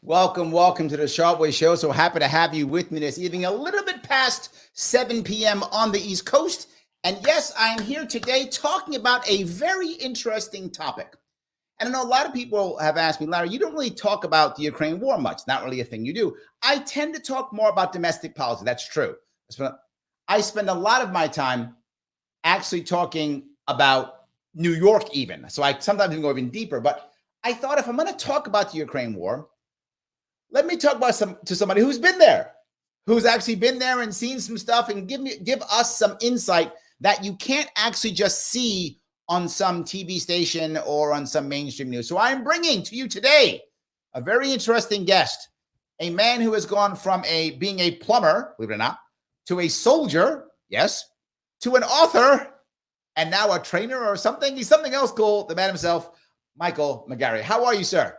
Welcome to the Sharpe Way show. So happy to have you with me this evening, a little bit past 7 p.m. on the East Coast. And yes, I'm here today talking about a very interesting topic. And I know a lot of people have asked me, Larry, you don't really talk about the Ukraine war much. Not really a thing you do. I tend to talk more about domestic policy. That's true. I spend a lot of my time actually talking about New York even. So I sometimes go even deeper. But I thought if I'm going to talk about the Ukraine war, let me talk about somebody who's been there, who's actually been there and seen some stuff, and give us some insight that you can't actually just see on some TV station or on some mainstream news. So I'm bringing to you today a very interesting guest, a man who has gone from being a plumber, believe it or not, to a soldier, yes, to an author, and now a trainer or something. He's something else cool. The man himself, Michael McGarrey. How are you, sir?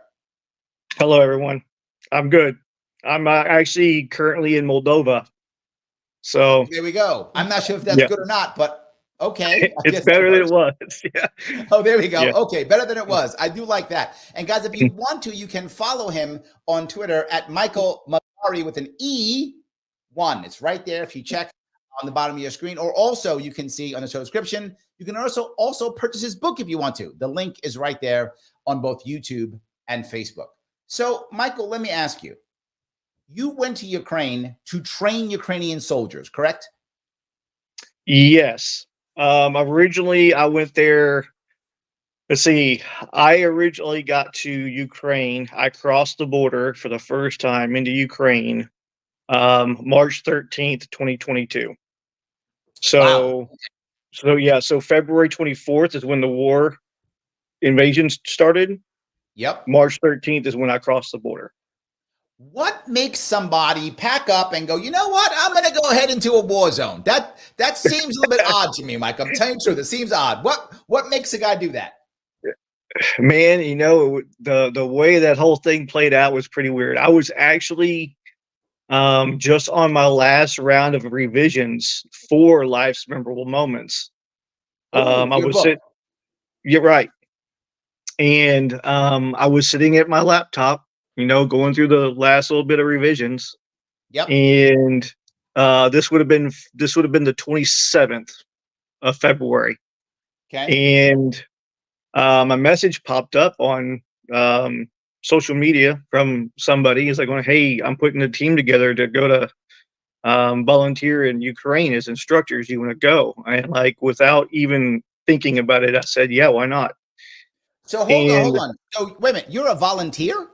Hello, everyone. I'm good. I'm actually currently in Moldova. So there we go. I'm not sure if that's good or not, but okay. It's better than it was. Yeah. Oh, there we go. Yeah. Okay, better than it was. I do like that. And guys, if you want to, you can follow him on Twitter at Michael McGarrey with an E1. It's right there if you check on the bottom of your screen. Or also you can see on the show description. You can also purchase his book if you want to. The link is right there on both YouTube and Facebook. So, Michael, let me ask you. You went to Ukraine to train Ukrainian soldiers, correct? Yes. Originally, I went there. Let's see. I originally got to Ukraine. I crossed the border for the first time into Ukraine, March 13th, 2022. So, wow. So February 24th is when the war invasion started. Yep. March 13th is when I crossed the border. What makes somebody pack up and go, you know what? I'm going to go ahead into a war zone. That seems a little bit odd to me, Mike. I'm telling you the truth. It seems odd. What makes a guy do that? Man, you know, the way that whole thing played out was pretty weird. I was actually just on my last round of revisions for Life's Memorable Moments. I was sitting. You're right. And I was sitting at my laptop, you know, going through the last little bit of revisions. Yep. And this would have been the 27th of February. Okay. And a message popped up on social media from somebody. He's like, going, "Hey, I'm putting a team together to go to volunteer in Ukraine as instructors. You want to go?" And like, without even thinking about it, I said, "Yeah, why not?" So hold on. So wait a minute, you're a volunteer?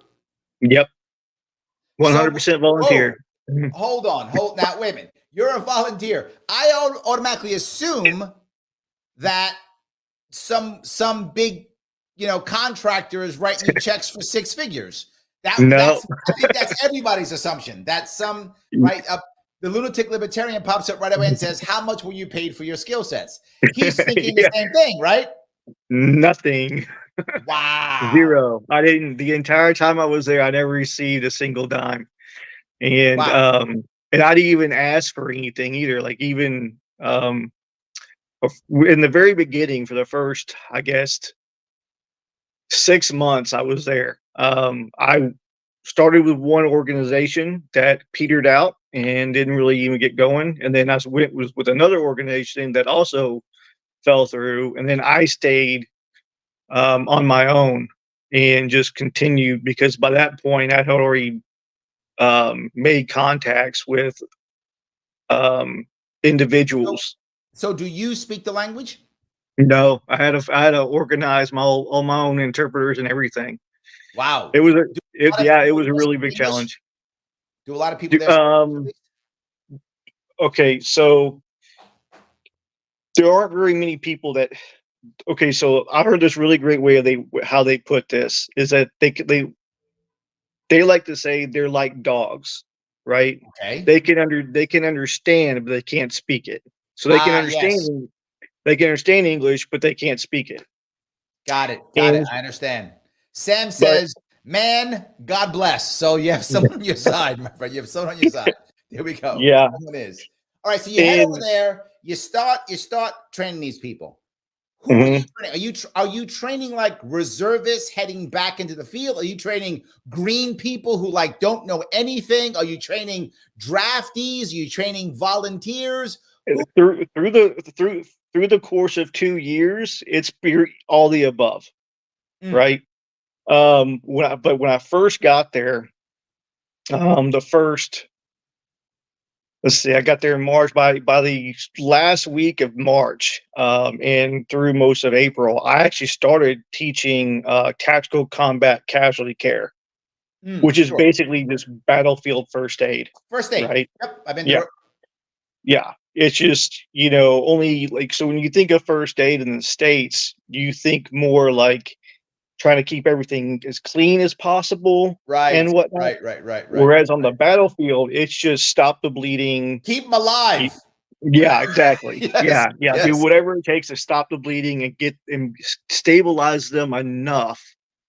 Yep. 100% volunteer. Hold on. Now, wait a minute. You're a volunteer. I automatically assume that some big, contractor is writing you checks for six figures. I think that's everybody's assumption. That's right up. The lunatic libertarian pops up right away and says, "How much were you paid for your skill sets?" He's thinking the same thing, right? Nothing. Wow. Zero. I didn't. The entire time I was there, I never received a single dime. And and I didn't even ask for anything either. Like even in the very beginning, for the first, I guess, 6 months I was there. I started with one organization that petered out and didn't really even get going, and then I was with another organization that also fell through, and then I stayed on my own and just continued, because by that point I had already made contacts with individuals. So do you speak the language? No, I had to organize all my own interpreters and everything. Wow. It was it was a really big challenge. Do a lot of people there? Okay, so there aren't very many people that. Okay, so I heard this really great way of how they put this is that they like to say they're like dogs, right? Okay. They can understand, but they can't speak it. So they can understand. Yes. They can understand English, but they can't speak it. Got it. I understand. Sam says, "Man, God bless." So you have someone on your side, my friend. You have someone on your side. There we go. Yeah. Someone is. All right. So you head over there. You start training these people. Who are you training? Are you training like reservists heading back into the field? Are you training green people who like don't know anything? Are you training draftees? Are you training volunteers? Who? Through the course of 2 years, it's all the above, Mm, right? When I first got there, the first let's see, I got there in March. By the last week of March, and through most of April, I actually started teaching tactical combat casualty care, which is sure. basically just battlefield first aid, First aid. right? Yep, I've been Yeah, through it. yeah. It's just, only like, so when you think of first aid in the States, you think more like trying to keep everything as clean as possible Right, and whatnot. right, right, right, right, Whereas on the right. battlefield, it's just stop the bleeding. Keep them alive. y- Yeah, exactly. Yes, Yeah, yeah. Do yes. whatever it takes to stop the bleeding and get and stabilize them enough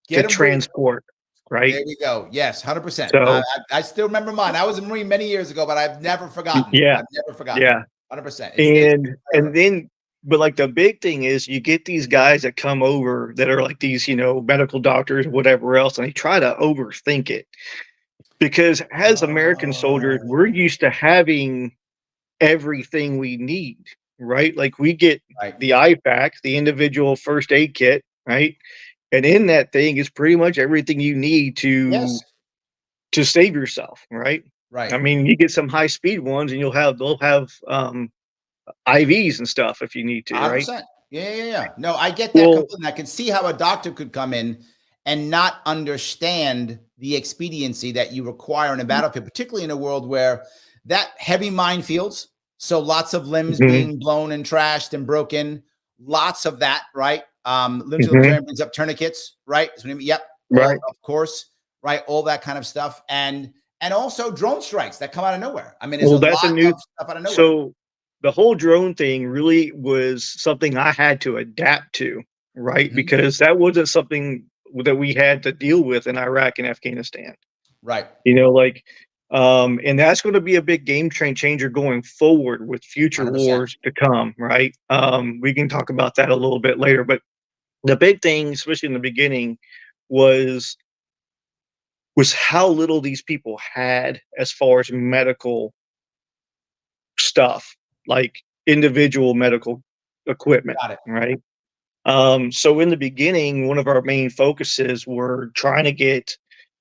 to Get them moving. transport. Right. There we go. Yes, 100%. So I still remember mine. I was a Marine many years ago, but I've never forgotten. yeah, I've never forgotten. yeah. 100%. It stays And forever. then, but like the big thing is you get these guys that come over that are like these, medical doctors, whatever else, and they try to overthink it. Because as American soldiers, Oh, we're used to having everything we need, right? Like we get right. the IFAC, the individual first aid kit, right? And in that thing is pretty much everything you need Yes. to save yourself, right? Right. I mean, you get some high speed ones, and they'll have IVs and stuff if you need to, right? 100%. Yeah, yeah, yeah. No, I get that Well, completely. I can see how a doctor could come in and not understand the expediency that you require in a battlefield, particularly in a world where that heavy minefields, so lots of limbs mhm, being blown and trashed and broken, lots of that, right? Limbs of mhm, brings up tourniquets, right? So, yep, all right. of course, right? All that kind of stuff, and also drone strikes that come out of nowhere. I mean, there's a Well, that's a lot new. of stuff out of nowhere. So the whole drone thing really was something I had to adapt to, right? Mhm. Because that wasn't something that we had to deal with in Iraq and Afghanistan. Right, Like, and that's going to be a big changer going forward with future 100%. wars to come, right? We can talk about that a little bit later, but the big thing, especially in the beginning, was how little these people had as far as medical stuff, like individual medical equipment, Got it. right? So in the beginning, one of our main focuses were trying to get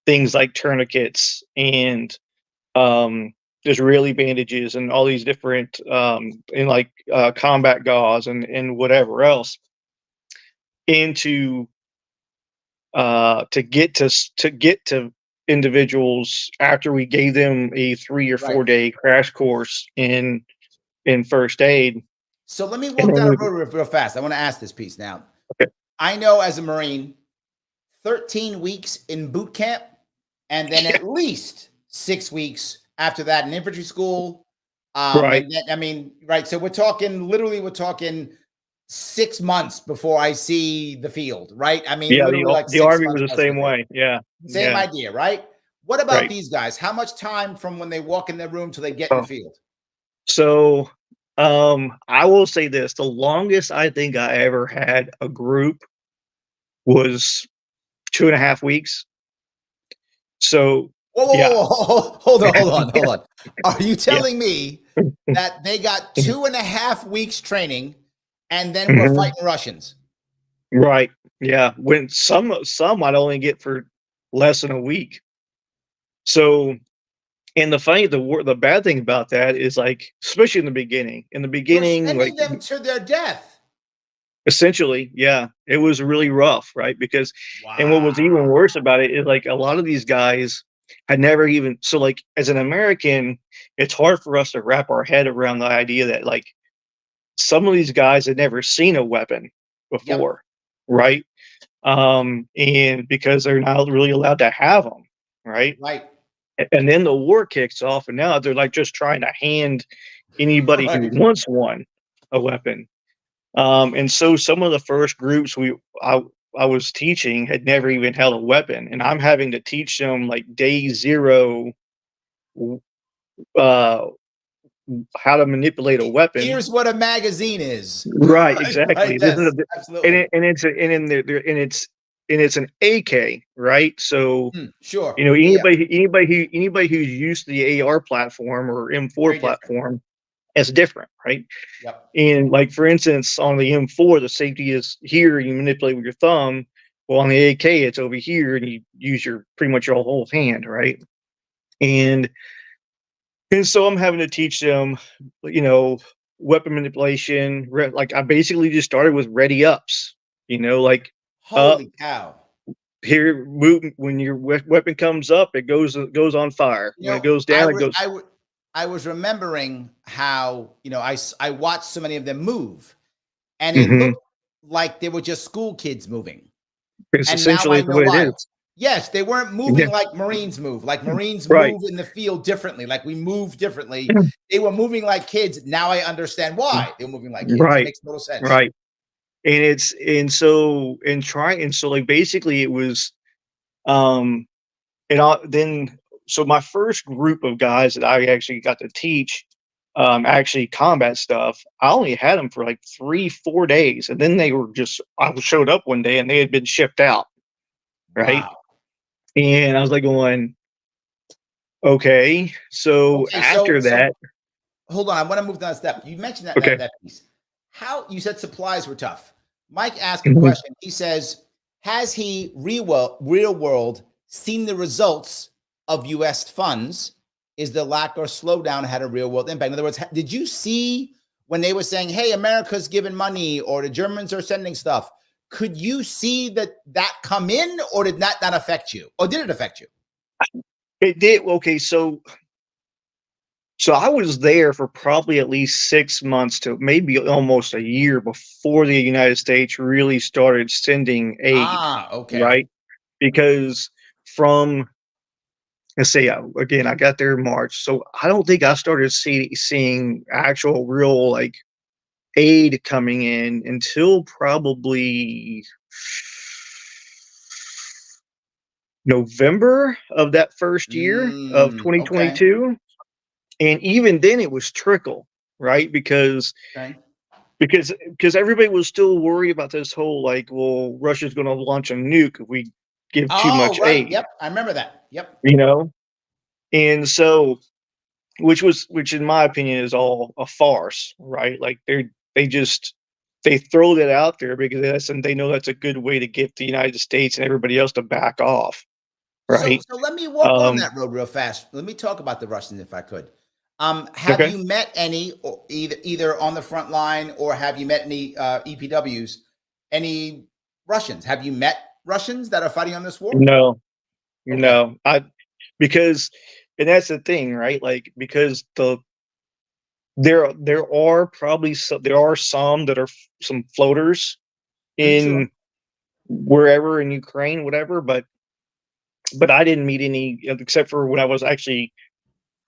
things like tourniquets and Israeli bandages and all these different and like combat gauze and whatever else into to get to individuals after we gave them a 3 or 4 day crash course in first aid. So let me And walk then down a road real fast. I want to ask this piece now. okay, I know as a Marine, 13 weeks in boot camp, and then yeah, at least 6 weeks after that in infantry school. right. And then, I mean, right. So we're talking 6 months before I see the field, right? I mean, Yeah, literally like the six army months was the before I see same the field. way. Yeah, Same yeah, idea, right? What about right. these guys? How much time from when they walk in their room till they get in the Oh, field? so I will say this: the longest I think I ever had a group was 2.5 weeks. So Whoa, yeah, whoa, whoa, whoa, hold on, hold on, hold on. Are you yeah, telling me that they got 2.5 weeks training and then we're mhm, fighting Russians? right, yeah. When some I'd only get for less than a week. So, and the bad thing about that is, like, especially in the beginning. In the You're beginning, like, sending them to their death. essentially, yeah, it was really rough, right? Because, and what was even Wow. worse about it is, like, a lot of these guys had never even, so, like, as an American, it's hard for us to wrap our head around the idea that, like, some of these guys had never seen a weapon Yep. before, right? And because they're not really allowed to have them, right? Right. And then the war kicks off, and now they're like just trying to hand anybody who Right. wants one a weapon. And so some of the first groups I was teaching had never even held a weapon, and I'm having to teach them like day zero, uh, how to manipulate a weapon. Here's what a magazine is. Right, Right, exactly. right, This is yes, a, absolutely. and it's an AK, right? So Sure. you know, Yeah, anybody who's used to the AR platform or M4 very different. platform, it's different, right? Yep. And like for instance, on the M4, the safety is here, you manipulate with your thumb. Well, on the AK, it's over here, and you use your pretty much your whole hand, right? And so I'm having to teach them, you know, weapon manipulation. Like I basically just started with ready ups, you know, like up Holy cow. here, move when your weapon comes up, it goes on fire. You When it know, goes down, it goes. I was remembering how, I watched so many of them move, and it Mhm. looked like they were just school kids moving. It's And now I essentially the know way it why. is. Yes, they weren't Yeah, moving like Marines move. Like Marines right. move in the field differently. Like we move differently. They were moving like kids. Now I understand why they were moving like kids. It Right, makes total sense. right. And it's and so like basically it was um and then so my first group of guys that I actually got to teach actually combat stuff, I only had them for like 3-4 days, and then they were just I showed up one day and they had been shipped out, right? Wow. And I was like going, okay. So Okay, after that, hold on. I want to move down a step. You mentioned okay. that piece. How you said supplies were tough. Mike asked a Mhm. question. He says, "Has he real world seen the results of U.S. funds? Is the lack or slowdown had a real world impact? In other words, did you see when they were saying, 'Hey, America's giving money,' or the Germans are sending stuff? Could you see that come in, or did that not affect you, or did it affect you?" It did. Okay, so I was there for probably at least 6 months to maybe almost a year before the United States really started sending aid, Ah, okay. right? Because from let's say again, I got there in March, so I don't think I started seeing actual real like aid coming in until probably November of that first year of Okay. 2022. And even then it was trickle, right? Okay. Because everybody was still worried about this whole like, well, Russia's going to launch a nuke if we give too Oh, much right. aid, Yep. I remember that. Yep. you know? And so which in my opinion is all a farce, right? Like they just they throw that out there because and they know that's a good way to get the United States and everybody else to back off, right? So let me walk on Um that road real fast. Let me talk about the Russians if I could. Have okay. you met any, or either on the front line, or have you met any EPWs, any Russians? Have you met Russians that are fighting on this war? No, Okay. no. I because and that's the thing, right? Like because there are probably there are some that are some floaters Sure. in wherever in Ukraine, whatever, but I didn't meet any except for when I was actually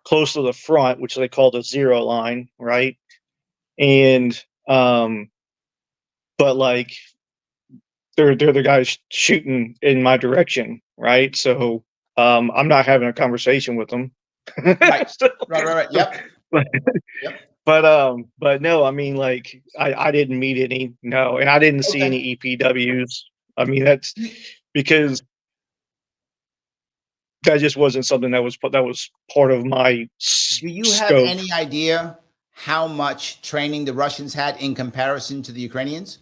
close to the front, which they call the zero line, right? And but like they're the guys shooting in my direction, right? So I'm not having a conversation with them. Right. So, Right. Yep. but Yep. but no, I mean like I didn't meet any, no, and I didn't see Okay. any EPWs. I mean that's Do because that just wasn't something that was part of my do you have scope. any idea how much training the Russians had in comparison to the Ukrainians?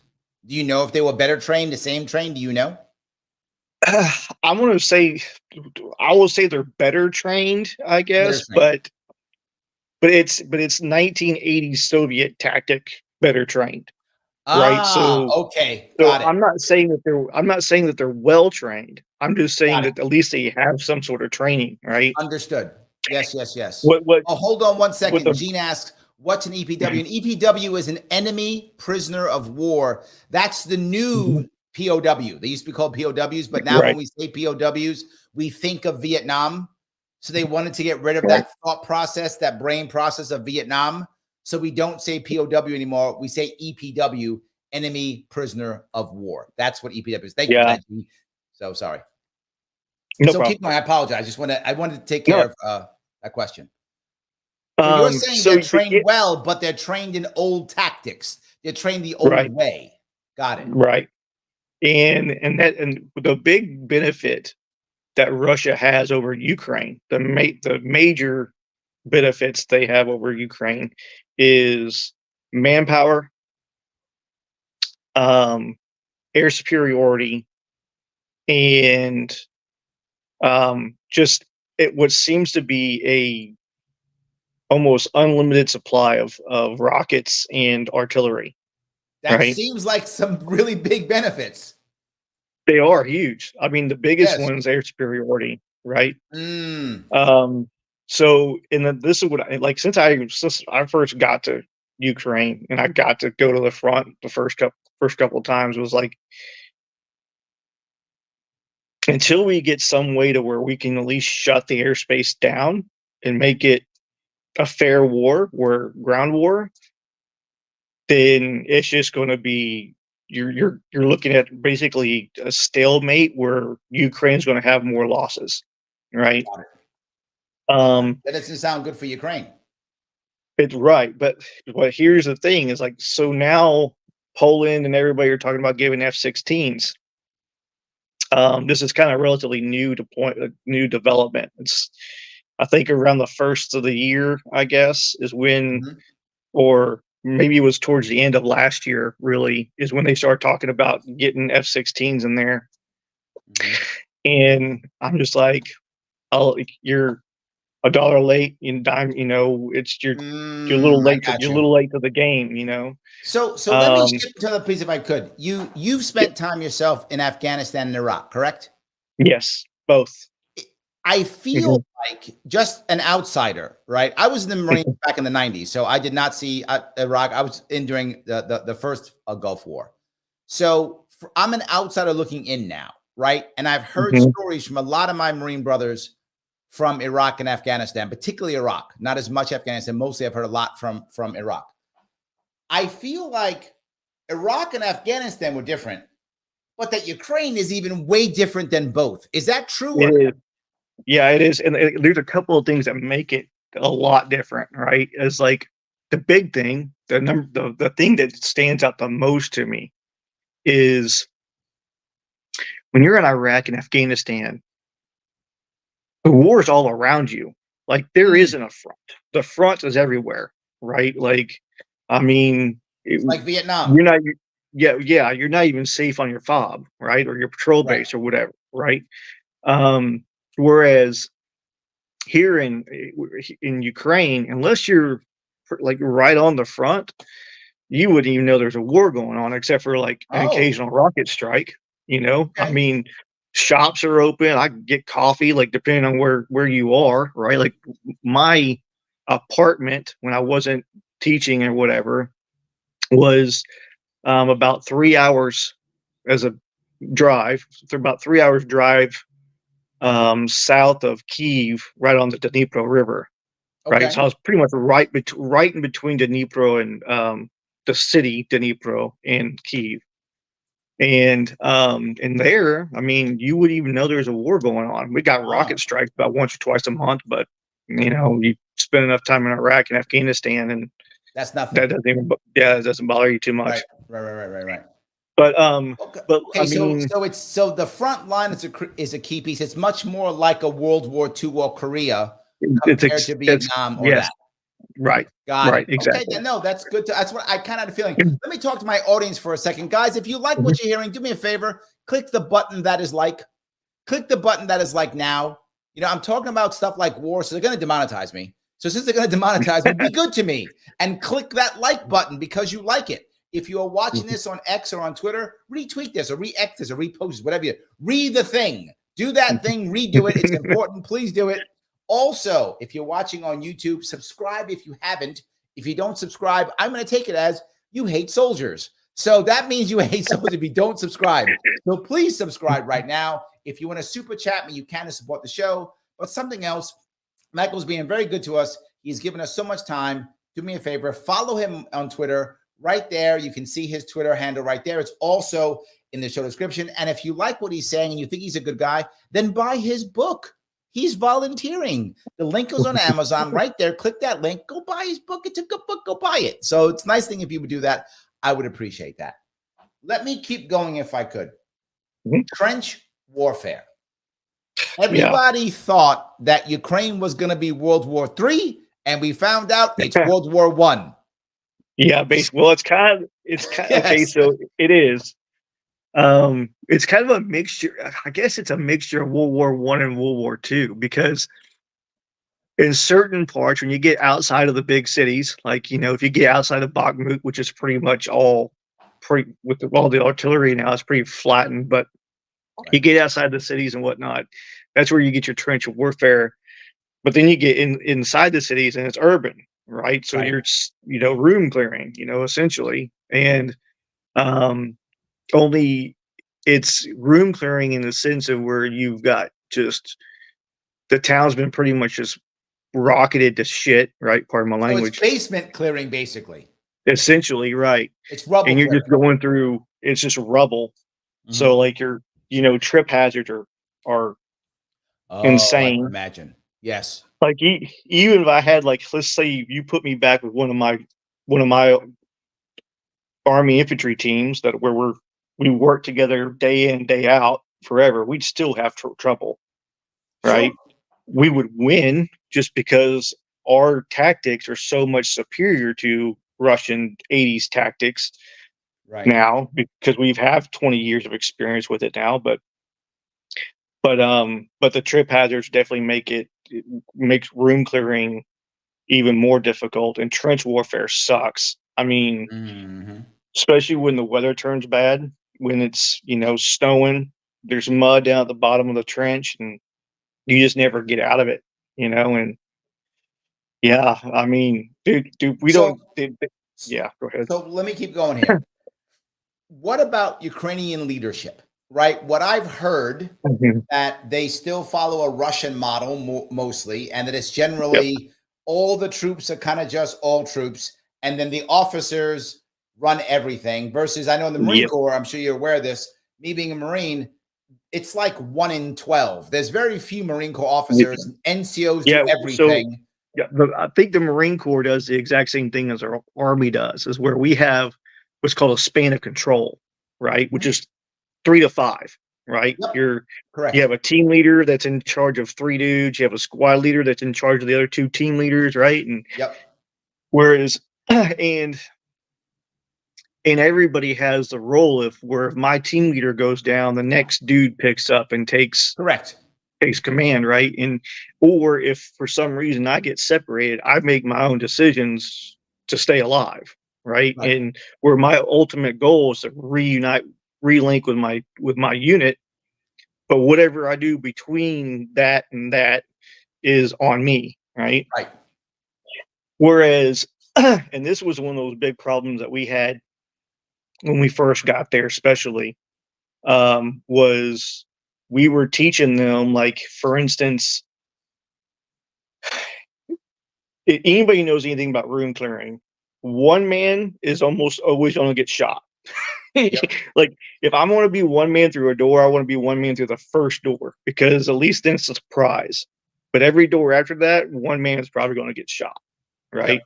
Do you know if they were better trained, the same trained? Do you know? I'm gonna say I will say they're better trained, I Better guess, trained. but it's 1980s Soviet tactic better trained, right? Ah, okay. So Got it. I'm not saying that they're well trained. I'm just saying Got it. that at least they have some sort of training, right? Understood. Yes. What Oh, hold on one what second. the Gene asks, what's an EPW? An EPW is an enemy prisoner of war. That's the new POW. They used to be called POWs, but now when right, we say POWs, we think of Vietnam. So they wanted to get rid of right. that thought process, that brain process of Vietnam. So we don't say POW anymore. We say EPW, enemy prisoner of war. That's what EPW is. Thank you for Yeah, that, Gene. So sorry. no So problem. keep going. I apologize. I wanted to take care No, of that question. So you're saying So they're trained well, but they're trained in old tactics. They're trained the old right, way. Got it. right. And the big benefit that Russia has over Ukraine, the major benefits they have over Ukraine is manpower, um, air superiority, and just what seems to be a almost unlimited supply of rockets and artillery. That Right? seems like some really big benefits. They are huge. I mean, the biggest Yes. one is air superiority, right? Mm. Um, so, this is what since I first got to Ukraine and I got to go to the front the first couple of times was like until we get some way to where we can at least shut the airspace down and make it a fair war or ground war, then it's just going to be you're looking at basically a stalemate where Ukraine's going to have more losses, right? Got it. Um, That doesn't sound good for Ukraine. it's right, but here's the thing: is like so now Poland and everybody are talking about giving F-16s. This is kind of relatively new development. It's I think around the first of the year, I guess, is when, Mhm. or maybe it was towards the end of last year, really, is when they started talking about getting F-16s in there. Mhm. And I'm just like, oh, you're a dollar late in dime, it's you're a little I late got you're a you. little late to the game, So let me Um, shift to the piece if I could. You've y- spent time yourself in Afghanistan and Iraq, correct? yes, both. I feel Mhm, like just an outsider, right? I was in the Marines back in the 90s, so I did not see Iraq. I was in during the first Gulf War. So I'm an outsider looking in now, right? And I've heard mhm. stories from a lot of my Marine brothers from Iraq and Afghanistan, particularly Iraq, not as much Afghanistan. Mostly I've heard a lot from Iraq. I feel like Iraq and Afghanistan were different, but that Ukraine is even way different than both. Is that true It or is. Yeah, it is, and there's a couple of things that make it a lot different, right? Is like the big thing, the thing that stands out the most to me is when you're in Iraq and Afghanistan, the war is all around you. Like there Mm, isn't a front. The front is everywhere, right? Like, I mean, it's like Vietnam. you're not, yeah, yeah, you're not even safe on your fob, right, or your patrol Right. base or whatever, right? Whereas here in Ukraine, unless you're like right on the front, you wouldn't even know there's a war going on, except for like an Oh, occasional rocket strike. I okay. mean, shops are open. I can get coffee, like depending on where you are, right? Like my apartment when I wasn't teaching or whatever was about 3 hours as a drive. About 3 hours drive south of Kiev, right on the Dnipro River, right? So Okay. I was pretty much right in between Dnipro and the city Dnipro and Kiev. And there, I mean, you wouldn't even know there's a war going on. We got Wow. rocket strikes about once or twice a month, but you spend enough time in Iraq and Afghanistan, and That's nothing. that doesn't even, yeah, it doesn't bother you too Right. much. Right. But Okay. but I Okay. So mean, so it's so the front line is a key piece. It's much more like a World War II or Korea compared to it's Vietnam or yes, that. right, Got right, it. Okay, exactly. then no, that's good. That's what I kind of had a feeling. Let me talk to my audience for a second, guys. If you like Mhm. what you're hearing, do me a favor. Click the button that is like. Click the button that is like now. I'm talking about stuff like war, so they're going to demonetize me. So since they're going to demonetize me, be good to me and click that like button because you like it. If you are watching this on X or on Twitter, retweet this or re-X this or repost this, whatever you read the thing. Do that thing, redo it. It's important. Please do it. Also, if you're watching on YouTube, subscribe if you haven't. If you don't subscribe, I'm going to take it as you hate soldiers. So that means you hate soldiers if you don't subscribe. So please subscribe right now. If you want to super chat me, you can to support the show. But something else, Michael's being very good to us. He's given us so much time. Do me a favor, follow him on Twitter right there. You can see his Twitter handle right there. It's also in the show description. And if you like what he's saying and you think he's a good guy, then buy his book. He's volunteering. The link is on Amazon right there. Click that link. Go buy his book. It's a good book. Go buy it. So it's a nice thing if you would do that. I would appreciate that. Let me keep going if I could. Trench warfare. Everybody thought that Ukraine was going to be World War III, and we found out it's World War I. Yeah, basically. Well, it's kind of yes. Okay. So it is. It's kind of a mixture. I guess it's a mixture of World War I and World War II, because in certain parts, when you get outside of the big cities, like, if you get outside of Bakhmut, which is pretty much all with all the artillery now, it's pretty flattened, but you get outside the cities and whatnot, that's where you get your trench warfare. But then you get inside the cities and it's urban, right? So you're, room clearing, essentially. And only it's room clearing in the sense of where you've got just the town's been pretty much just rocketed to shit, right? Pardon my language. So it's basement clearing, basically. Essentially, right. It's rubble. And you're just going through, it's just rubble. So like your, trip hazards are insane. I can imagine. Yes. Like even if I had, like, let's say you put me back with one of my Army infantry teams where we work together day in, day out forever, we'd still have trouble, right? Sure. We would win just because our tactics are so much superior to Russian 80s tactics now, because we've have 20 years of experience with it now. But the trip hazards definitely it makes room clearing even more difficult, and trench warfare sucks. I mean, especially when the weather turns bad, when it's, snowing, there's mud down at the bottom of the trench and you just never get out of it, and yeah, I mean, dude, go ahead. So let me keep going here. What about Ukrainian leadership, right? What I've heard that they still follow a Russian model mostly, and that it's generally all the troops are kind of just all troops, and then the officers run everything, versus I know in the Marine Corps, I'm sure you're aware of this, me being a Marine, it's like 1 in 12. There's very few Marine Corps officers. NCOs do everything. I think the Marine Corps does the exact same thing as our Army does, is where we have what's called a span of control, right? Which is 3 to 5, right? Yep. Correct. You have a team leader that's in charge of 3 dudes. You have a squad leader that's in charge of the other 2 team leaders, right? And whereas, and everybody has the role if my team leader goes down, the next dude picks up and takes command, right? Or if for some reason I get separated, I make my own decisions to stay alive, right? And where my ultimate goal is to relink with my unit, but whatever I do between that and that is on me, right? Whereas, and this was one of those big problems that we had when we first got there, especially, was we were teaching them, like, for instance, anybody knows anything about room clearing, one man is almost always going to get shot. Like, if I want to be one man through a door, I want to be one man through the first door, because at least then it's a surprise. But every door after that, one man is probably going to get shot, right?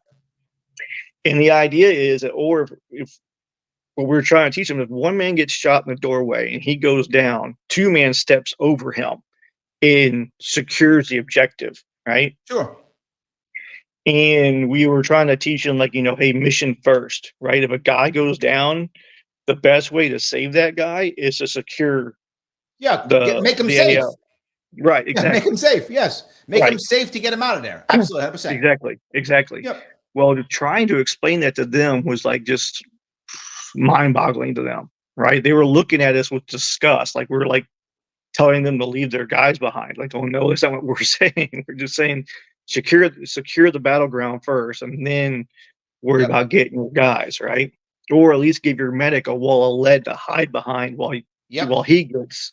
And the idea is that, or if what we're trying to teach them, if one man gets shot in the doorway and he goes down, 2 man steps over him and secures the objective, right? Sure. And we were trying to teach them, like, hey, mission first, right? If a guy goes down, the best way to save that guy is to secure make him safe. Right, exactly. Make him safe, yes. Make him safe to get him out of there. Absolutely, 100%. Exactly. Well, trying to explain that to them was, like, just mind-boggling to them, right? They were looking at us with disgust, like we're, like, telling them to leave their guys behind. Like, oh no, that's not what we're saying. We're just saying secure the battleground first, and then worry about getting your guys, right? Or at least give your medic a wall of lead to hide behind while he gets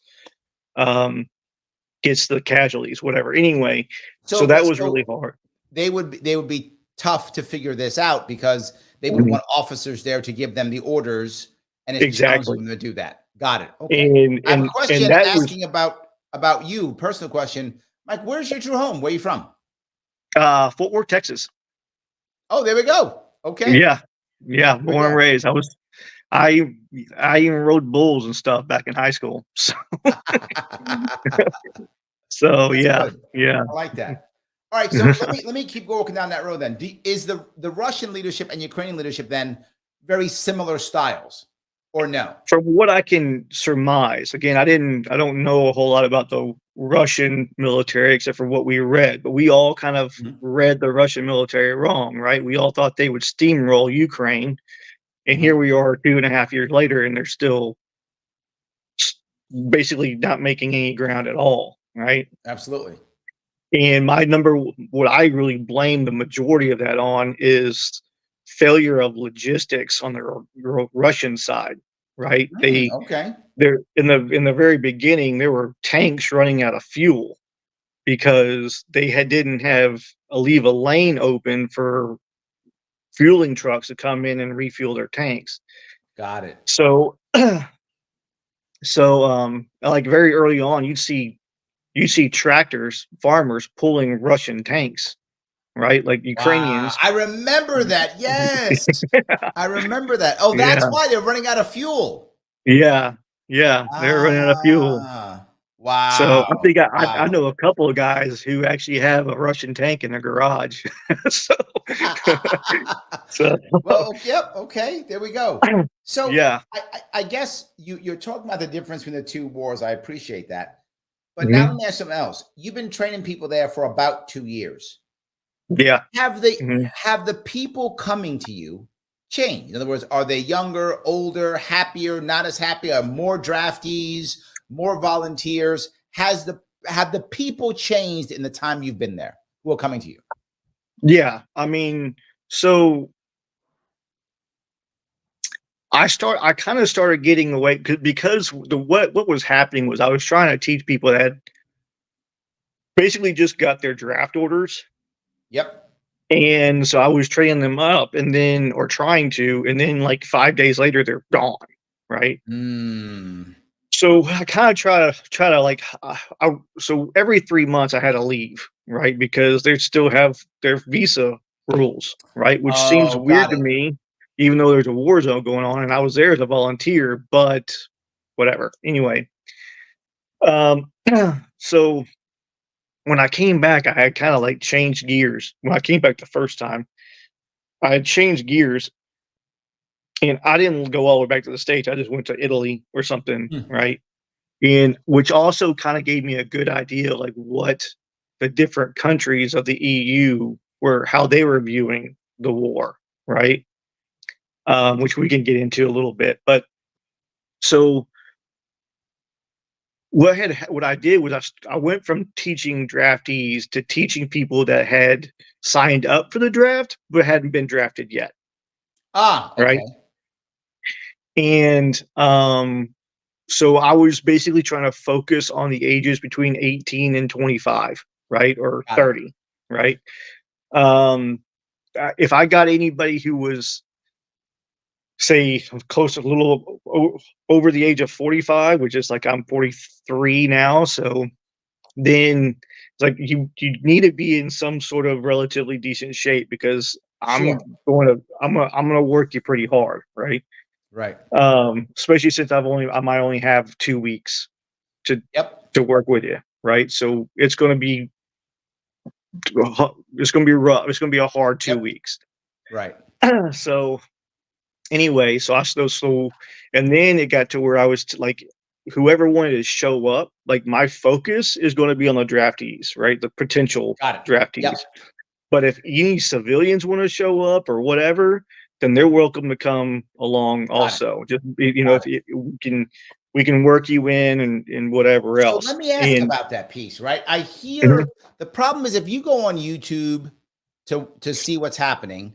the casualties, whatever. Anyway, so that was really hard. They would be tough to figure this out, because they would want officers there to give them the orders, and it's challenging them to do that. Got it. Okay. And I have a question asking about you, personal question. Mike, where's your true home? Where are you from? Fort Worth, Texas. Oh, there we go. Okay. Yeah, yeah, There we born and go. raised. I I even rode bulls and stuff back in high school. So That's yeah, good. yeah. I like that. All right, so let me keep walking down that road then. Is the Russian leadership and Ukrainian leadership then very similar styles, or no? From what I can surmise, again, I don't know a whole lot about the Russian military except for what we read, but we all kind of Mhm, read the Russian military wrong, right? We all thought they would steamroll Ukraine, and here mhm. we are 2.5 years later, and they're still basically not making any ground at all, right? Absolutely. And what I really blame the majority of that on is failure of logistics on the Russian side, right? Okay. They're in the very beginning, there were tanks running out of fuel because didn't have leave a lane open for fueling trucks to come in and refuel their tanks. Got it. So, like very early on, you see tractors, farmers pulling Russian tanks, right? Like Wow. Ukrainians. I remember that. Yes. I remember that. Oh, that's Yeah, why they're running out of fuel. yeah, yeah. They're running out of fuel. Ah. So I Wow. think I Wow. know a couple of guys who actually have a Russian tank in their garage. So so Well, yep. Okay. There we go. So yeah. I guess you're talking about the difference between the two wars. I appreciate that. But now let Mhm. me ask something else. You've been training people there for about 2 years. Yeah. Have they Mhm. have the people coming to you changed? In other words, are they younger, older, happier, not as happy, are more draftees, more volunteers? Have the people changed in the time you've been there who are coming to you? Yeah. I mean, so I kind of started getting away because what was happening was I was trying to teach people that had basically just got their draft orders. Yep. And so I was training them up and then or trying to, and then like 5 days later they're gone. Right. Mm, So I kind of try to like so every 3 months I had to leave, right? Because they still have their visa rules, right? Which seems oh, weird got to it. me, even though there's a war zone going on and I was there as a volunteer, but whatever. Anyway, um so when I came back, I had kind of like changed gears. When I came back the first time, I had changed gears and I didn't go all the way back to the States. I just went to Italy or something, Hmm. right? And which also kind of gave me a good idea like what the different countries of the EU were, how they were viewing the war, right? Which we can get into a little bit. But so what I did was I went from teaching draftees to teaching people that had signed up for the draft but hadn't been drafted yet, Ah, right? okay. And so I was basically trying to focus on the ages between 18 and 25, right? Or Got it. 30, right? Um, if I got anybody who was, say, close to a little over the age of 45, which is like I'm 43 now, so then it's like you need to be in some sort of relatively decent shape because Sure. I'm gonna work you pretty hard, right? Right. Especially since I might only have 2 weeks to Yep. work with you, right? So it's going to be rough. It's going to be a hard two Yep. weeks. Right. So anyway, and then it got to where I was like, whoever wanted to show up, like my focus is going to be on the draftees, right? The potential Got it. draftees. Yep. But if any civilians want to show up or whatever, then they're welcome to come along Got it. also. Just Got if it. we can work you in and whatever So else. let me ask And about that piece, right? I hear mhm, the problem is if you go on YouTube to see what's happening,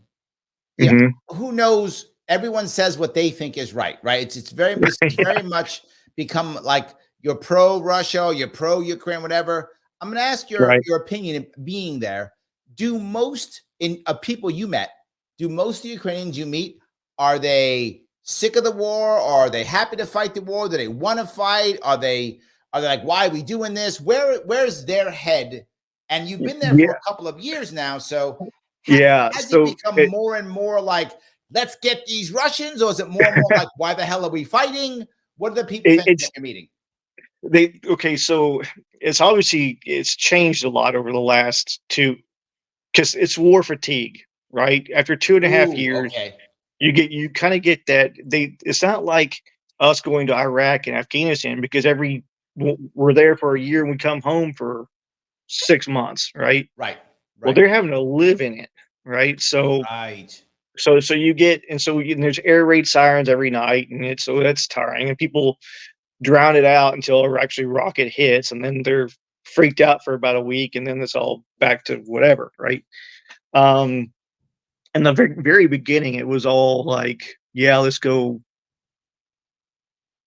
yeah, mhm, who knows? Everyone says what they think is right, right? It's yeah, very much become like you're pro Russia, you're pro Ukraine, whatever. I'm going to ask right. your opinion. Being there, do most in people you met, do most of the Ukrainians you meet, are they sick of the war? Are they happy to fight the war? Do they want to fight? Are they Are they like, why are we doing this? Where's their head? And you've been there for Yeah, a couple of years now. So yeah. has it So become more and more like, let's get these Russians? Or is it more and more like, why the hell are we fighting? What are the people thinking it's at your meeting? they okay. So it's changed a lot over the last two, because it's war fatigue, right? After 2.5 Ooh, years, okay. you kind of get that it's not like us going to Iraq and Afghanistan, because we're there for a year and we come home for 6 months, right? Right. Well, Right. they're having to live in it, right? Right. So you get, and so there's air raid sirens every night, and so that's tiring, and people drown it out until actually rocket hits, and then they're freaked out for about a week, and then it's all back to whatever, right? Um, in the very beginning, it was all like, yeah, let's go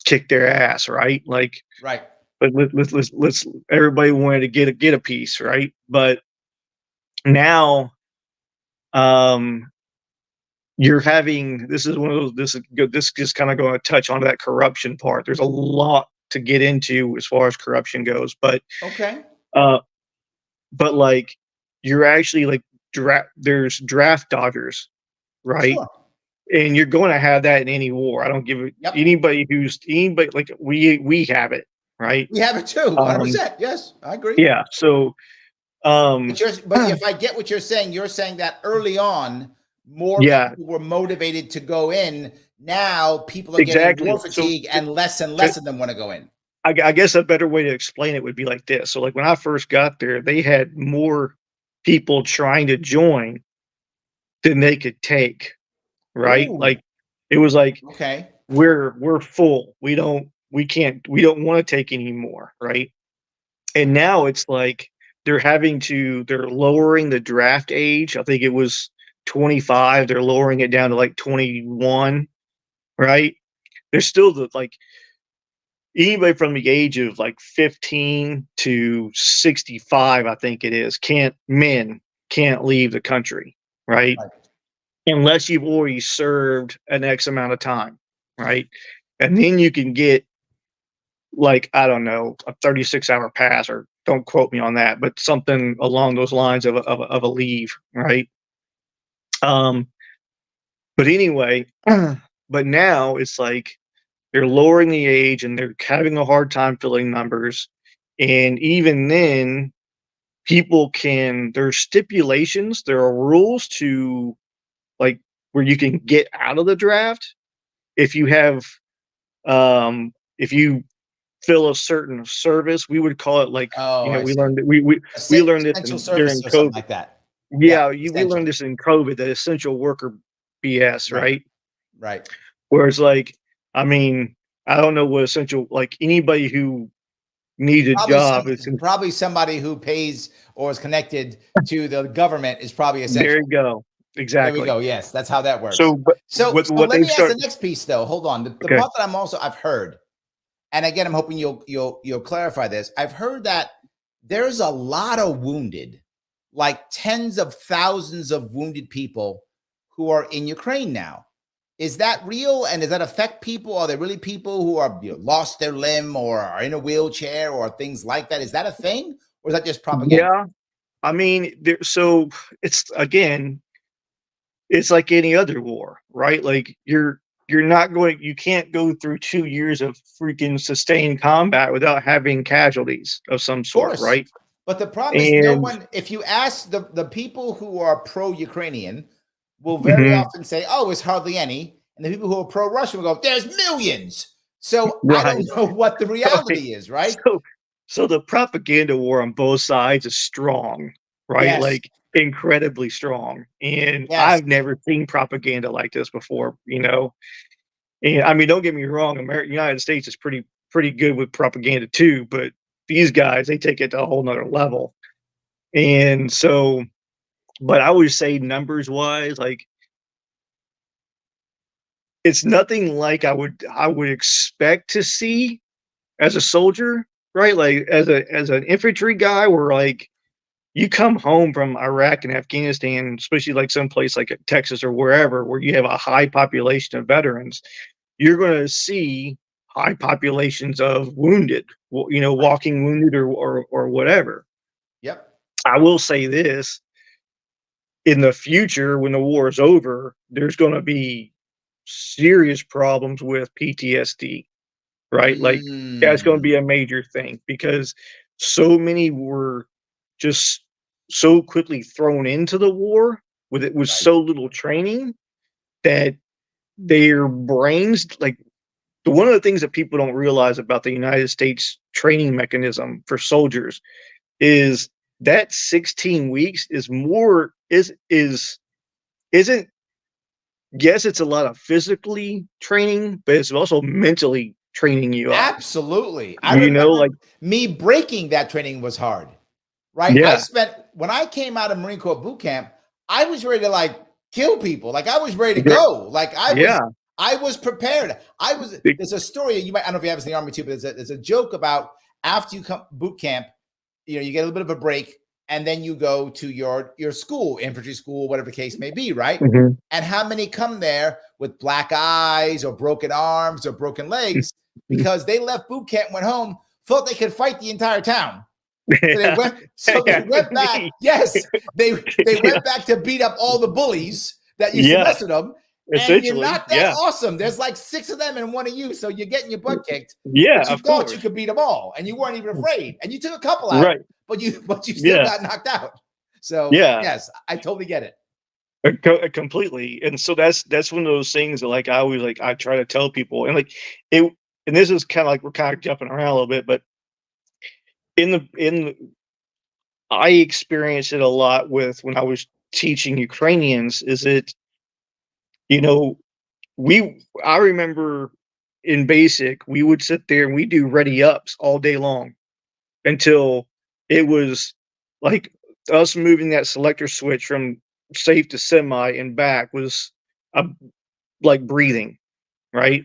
kick their ass, right? Like, Right. but let's everybody wanted to get a piece, right? But now, um, you're having, this is one of those, this is kind of going to touch onto that corruption part. There's a lot to get into as far as corruption goes, Okay. uh, but like, you're actually like there's draft dodgers, right? Sure. And you're going to have that in any war. I don't give it Yep. anybody, like we have it, right? We have it too. Um, 100%. Yes, I agree. yeah. So, But if I get what you're saying that early on, more yeah, people were motivated to go in. Now people are getting exactly. war fatigue, and less of them want to go in. I guess a better way to explain it would be like this. So, like, when I first got there, they had more people trying to join than they could take, right? Ooh, Like, it was like, okay. we're full. We don't want to take any more, right? And now it's like they're lowering the draft age. I think it was 25. They're lowering it down to like 21, right? There's still like anybody from the age of like 15 to 65, I think it is, can't leave the country, right? Right. Unless you've already served an X amount of time, right? And then you can get, like, I don't know, a 36-hour pass, or don't quote me on that, but something along those lines of a leave, right? Um, but anyway, but now it's like they're lowering the age and they're having a hard time filling numbers. And even then, there's stipulations, there are rules to, like, where you can get out of the draft if you have, if you fill a certain service. We would call it, like, Oh, I we see. learned we learned this Essential during services or something COVID. like that. Yeah, Yeah, we essential. learned this in COVID, the essential worker BS, Right. right? Right. Whereas, like, I mean, I don't know what essential, like, anybody who needs a job is. Probably somebody who pays or is connected to the government is probably There you essential. go. There we Exactly. go. Yes, that's how that works. So, but So what let they've me ask the started. next piece though. Hold on. The Okay. part that I've heard, and again, I'm hoping you'll clarify this. I've heard that there's a lot of wounded, like tens of thousands of wounded people who are in Ukraine now. Is that real? And does that affect people? Are there really people who are lost their limb or are in a wheelchair or things like that? Is that a thing, or is that just propaganda? Yeah, I mean, so it's like any other war, right? Like, you can't go through 2 years of freaking sustained combat without having casualties of some Of sort, course. right? But the problem is no And one, if you ask the people who are pro-Ukrainian, will very mhm, often say, oh, it's hardly any. And the people who are pro-Russian will go, there's millions. So I right. don't know what the Right. reality is, right? So the propaganda war on both sides is strong, right? Yes. Like, incredibly strong. And Yes. I've never seen propaganda like this before, you know. And I mean, don't get me wrong, United States is pretty good with propaganda too, but these guys, they take it to a whole nother level. And so, but I would say, numbers wise, like, it's nothing like I would expect to see as a soldier, right? Like, as an infantry guy, where, like, you come home from Iraq and Afghanistan, especially like someplace like Texas or wherever, where you have a high population of veterans, you're going to see high populations of wounded, walking wounded or whatever. Yep. I will say this: in the future, when the war is over, there's going to be serious problems with PTSD, right? Like that's going to be Mm. a major thing because so many were just so quickly thrown into the war with it was Right. so little training that their brains, like, one of the things that people don't realize about the United States training mechanism for soldiers is that 16 weeks is more is isn't yes, it's a lot of physically training, but it's also mentally training you up. Absolutely. I You know, remember like me breaking that training was hard, right? yeah, When I came out of Marine Corps boot camp, I was ready to like kill people. Like I was ready to there- go. Like yeah, I was prepared. There's a story you might, I don't know if you have this in the army too, but there's a joke about after you come boot camp, you get a little bit of a break and then you go to your school, infantry school, whatever the case may be, right? mhm. And how many come there with black eyes or broken arms or broken legs because they left boot camp, went home, thought they could fight the entire town. So they Yeah, went. So that they happened went to back. me. Yes, they Yeah, went back to beat up all the bullies that used to yeah, mess with them. And you're essentially, not that yeah, awesome. There's like 6 of them and one of you, so you're getting your butt kicked. yeah, But you of thought you course, could beat them all, and you weren't even afraid. And you took a couple out, right, but you still yeah, got knocked out. So yeah. yes, I totally get it. Completely. And so that's one of those things that like I always like I try to tell people and like it and this is kind of like we're kind of jumping around a little bit, but in the I experienced it a lot with when I was teaching Ukrainians is it, you know, I remember in basic we would sit there and we do ready ups all day long until it was like us moving that selector switch from safe to semi and back was a like breathing, right?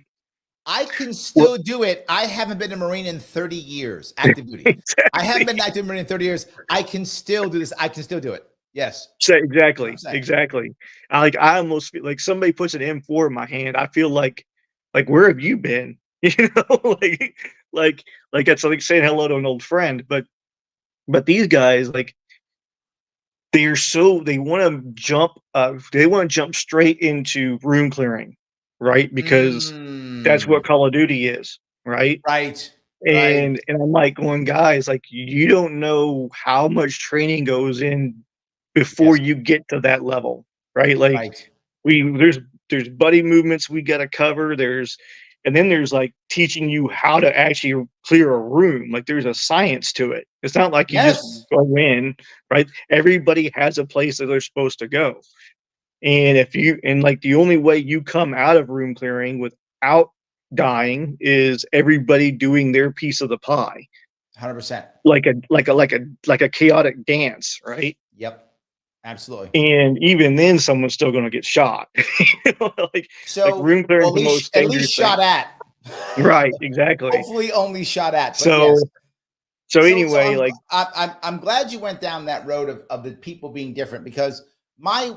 I can Well, still do it. I haven't been a Marine in 30 years, active duty. I haven't exactly. been active Marine in 30 years. I can still do this. I can still do it. Yes, So I'm exactly, saying. exactly. I almost feel like somebody puts an M4 in my hand. I feel like where have you been? You know, like like it's like saying hello to an old friend. But these guys like they want to jump straight into room clearing, right? Because that's what Mm, Call of Duty is, right? right, right. And I'm like going, guys, like you don't know how much training goes in before Yes, you get to that level, right? Like right. we there's buddy movements we got to cover. And then there's like teaching you how to actually clear a room. Like there's a science to it. It's not like you just Yes. go in, right? Everybody has a place that they're supposed to go. And if you and like the only way you come out of room clearing without dying is everybody doing their piece of the pie, 100%. like a chaotic dance, right? Yep. Absolutely. And even then, someone's still going to get shot. Like So, room clearing well, is the most at least dangerous thing. shot at. Right? Exactly. Hopefully, only shot at. But So yes. so So anyway, like I'm glad you went down that road of the people being different because my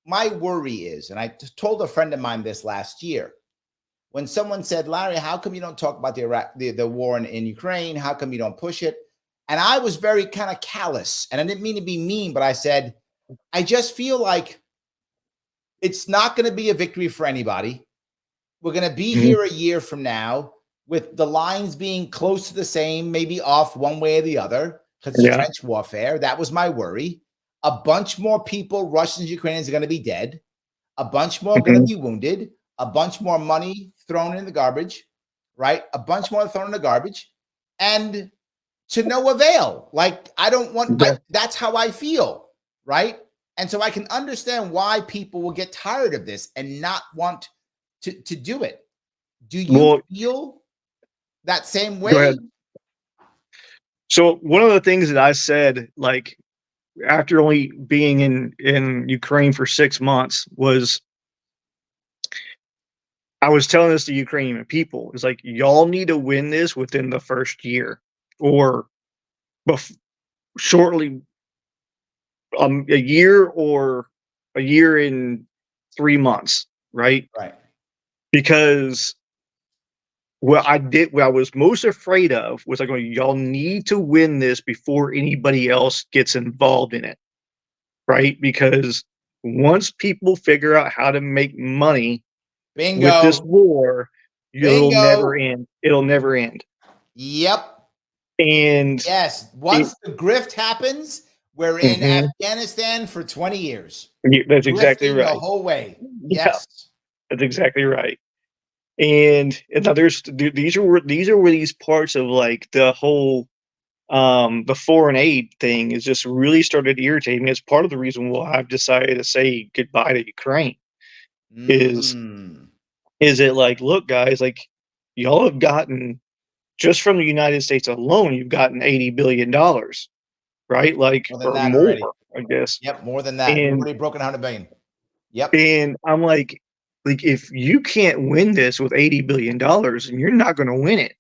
worry is, and I told a friend of mine this last year, when someone said, Larry, how come you don't talk about the war in Ukraine? How come you don't push it? And I was very kind of callous, and I didn't mean to be mean, but I said, I just feel like it's not going to be a victory for anybody. We're going to be mhm, here a year from now with the lines being close to the same, maybe off one way or the other, because it's yeah, trench warfare. That was my worry. A bunch more people, Russians, Ukrainians, are going to be dead. A bunch more are going to mhm, be wounded. A bunch more money thrown in the garbage, right? A bunch more thrown in the garbage. And to no avail. Like I don't want yeah. that's how I feel, right? And so I can understand why people will get tired of this and not want to do it. Do you Well, feel that same go way? ahead. So one of the things that I said, like after only being in Ukraine for 6 months, was I was telling this to Ukrainian people. It's like y'all need to win this within the first year, or bef- shortly, a year or a year in 3 months, right? Right. Because what I was most afraid of was like, y'all need to win this before anybody else gets involved in it, right? Because once people figure out how to make money with this Bingo. war, it'll never Bingo. end. It'll never end. Yep. And Yes. it, Once the grift happens, we're in mhm, Afghanistan for 20 years. that's exactly Grifting the right. whole way. Yeah, Yes. that's exactly right. And now these are where these parts of like the whole the foreign aid thing is just really started irritating me. It's part of the reason why I've decided to say goodbye to Ukraine. Is Mm. is it like, look, guys, like y'all have gotten just from the United States alone, you've gotten $80 billion, right? Like More than or that already. more, I guess. Yep. More than that. We've And already broken 100 billion. Yep. and I'm like if you can't win this with $80 billion, and you're not going to win it.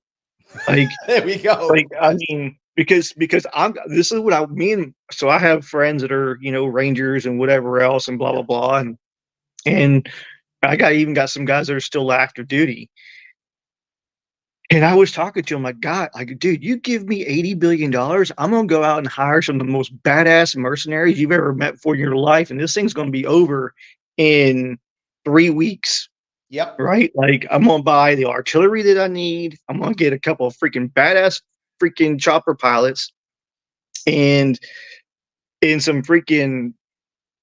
Like There we go. Like, I mean, because I'm this is what I mean. So I have friends that are, Rangers and whatever else and blah blah blah. And I even got some guys that are still active duty. And I was talking to him like, God, like, dude, you give me $80 billion, I'm gonna go out and hire some of the most badass mercenaries you've ever met before in your life, and this thing's gonna be over in 3 weeks. Yep. Right? Like, I'm gonna buy the artillery that I need. I'm gonna get a couple of freaking badass freaking chopper pilots and some freaking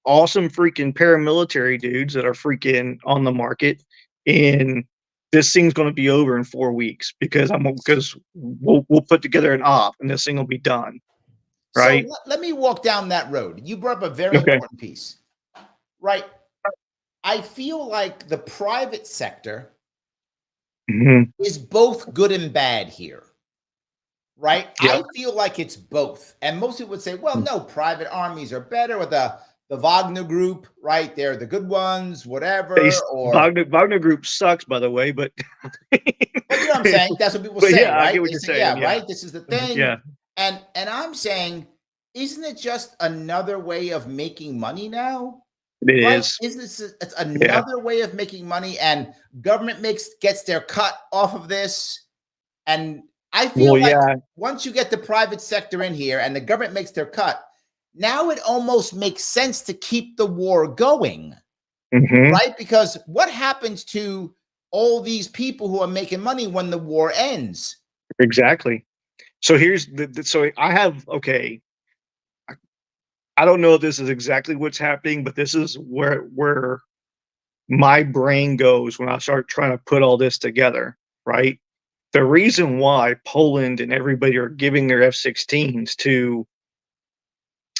awesome freaking paramilitary dudes that are freaking on the market. And this thing's gonna be over in 4 weeks because we'll put together an op and this thing will be done. So Right? let me walk down that road. You brought up a very Okay. important piece, right? I feel like the private sector Mhm. is both good and bad here, right? Yeah. I feel like it's both. And most people would say, well, no, private armies are better, or the Wagner group, right? They're the good ones, whatever. Or, Wagner Group sucks, by the way, but well, you know what I'm saying? That's what people but say, yeah, I right? get what They you're say, yeah, saying. Yeah. right. This is the thing. Yeah. And I'm saying, isn't it just another way of making money now? It Right? is. Isn't this it's Yeah. another way of making money, and government gets their cut off of this? And I Well, feel like yeah. once you get the private sector in here and the government makes their cut, now it almost makes sense to keep the war going, Mhm. right? Because what happens to all these people who are making money when the war ends? Exactly. So here's so I have okay. I don't know if this is exactly what's happening, but this is where my brain goes when I start trying to put all this together, right? The reason why Poland and everybody are giving their F-16s to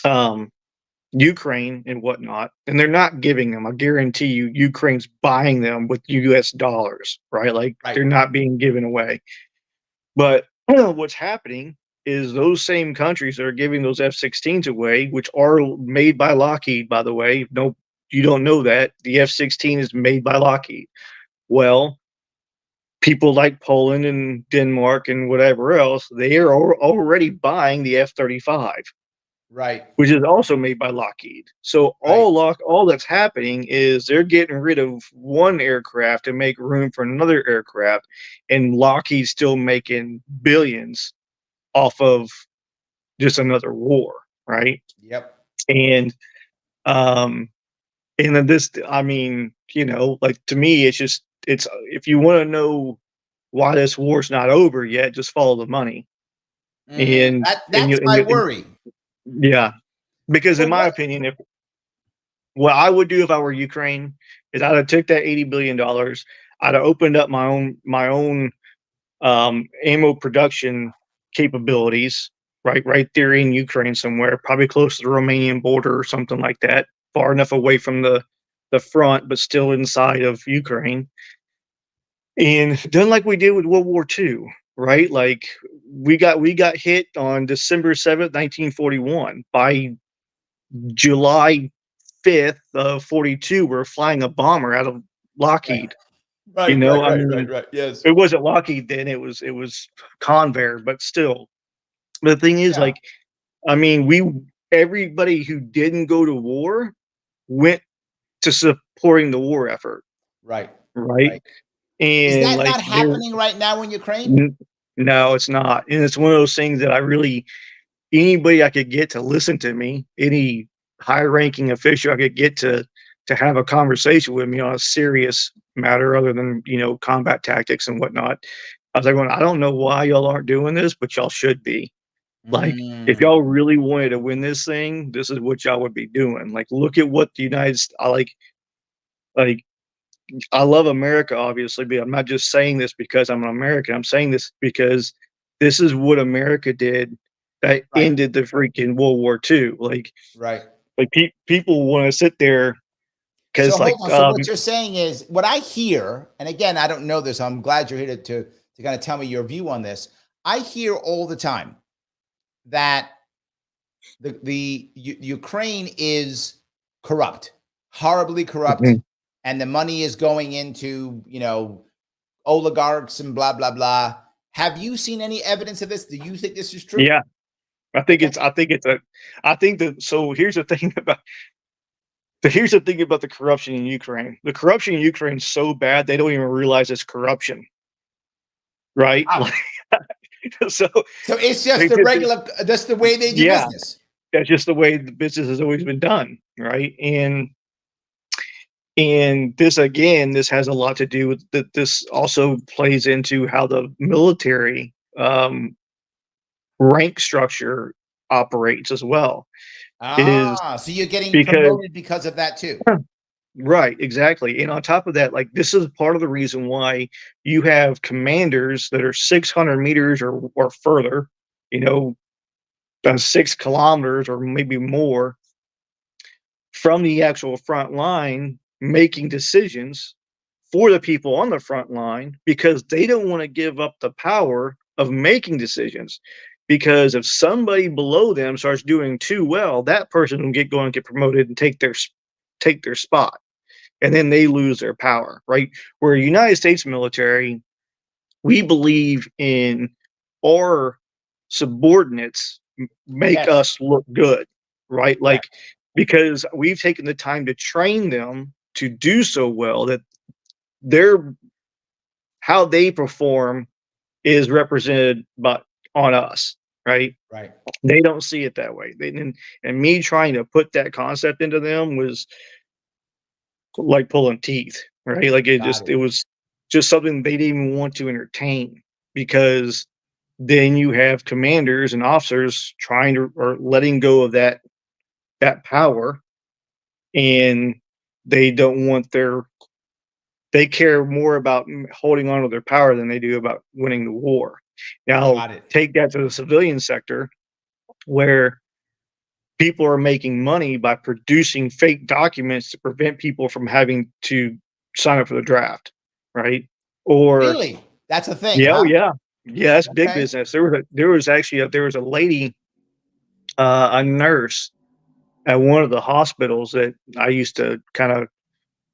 um, Ukraine and whatnot, and they're not giving them. I guarantee you, Ukraine's buying them with U.S. dollars, right? Like Right. they're not being given away. But what's happening is those same countries that are giving those F-16s away, which are made by Lockheed, by the way. No, you don't know that the F-16 is made by Lockheed. Well, people like Poland and Denmark and whatever else, they are already buying the F-35, Right. which is also made by Lockheed. So Right. all that's happening is they're getting rid of one aircraft to make room for another aircraft, and Lockheed's still making billions off of just another war, right? Yep. And um and then this, I mean, like to me, it's if you want to know why this war's not over yet, just follow the money. And That's my worry. yeah, because in Well, my what opinion, if what I would do if I were Ukraine is I'd have took that $80 billion, I'd have opened up my own ammo production capabilities, right there in Ukraine somewhere, probably close to the Romanian border or something like that, far enough away from the front, but still inside of Ukraine, and done like we did with World War II, right? Like we got hit on December 7th, 1941. By July 5th of 42, we're flying a bomber out of right. Lockheed. Right, right, I right, right, mean, right. Yes. it wasn't Lockheed then; it was Convair, but still. But the thing is, Yeah. like, I mean, everybody who didn't go to war went to supporting the war effort, Right. right? Right. Is And that like not happening right now in Ukraine? no, it's not. And it's one of those things that I really anybody I could get to listen to me, any high ranking official I could get to have a conversation with me on a serious matter other than, combat tactics and whatnot. I was like, well, I don't know why y'all aren't doing this, but y'all should be. Like, if Mm, y'all really wanted to win this thing, this is what y'all would be doing. Like, look at what the United States, like, I love America, obviously, but I'm not just saying this because I'm an American. I'm saying this because this is what America did that right, ended the freaking World War II. right. People want to sit there So because, hold on. So what you're saying is what I hear, and again, I don't know this. I'm glad you're here to kind of tell me your view on this. I hear all the time that Ukraine is corrupt, horribly corrupt, Mhm. and the money is going into oligarchs and blah blah blah. Have you seen any evidence of this? Do you think this is true? Yeah, Okay. I think that. So here's the thing about the corruption in Ukraine. The corruption in Ukraine is so bad they don't even realize it's corruption, right? Wow. So So it's just they the did this. regular. That's the way they do Yeah, business. that's just the way the business has always been done, right? And this has a lot to do with that. This also plays into how the military rank structure operates as well. Is Ah, so you're getting because promoted because of that too. right, exactly. And on top of that, like this is part of the reason why you have commanders that are 600 meters or further, you know, 6 kilometers or maybe more from the actual front line making decisions for the people on the front line because they don't want to give up the power of making decisions. Because if somebody below them starts doing too well, that person will get going, get promoted, and take their spot, and then they lose their power. Right? Where United States military, we believe in our subordinates make Yes, us look good, right? Like correct. because we've taken the time to train them to do so well that their how they perform is represented by on us, right? Right. They don't see it that way. And me trying to put that concept into them was like pulling teeth, right? Like Got it. it was just something they didn't even want to entertain because then you have commanders and officers trying to or letting go of that power and they don't want they care more about holding on to their power than they do about winning the war. Now, Got it. take that to the civilian sector where people are making money by producing fake documents to prevent people from having to sign up for the draft, right? Or Really? That's a thing, yeah, oh huh? yeah, yeah, that's big Okay. business. There was a lady, a nurse at one of the hospitals that I used to kind of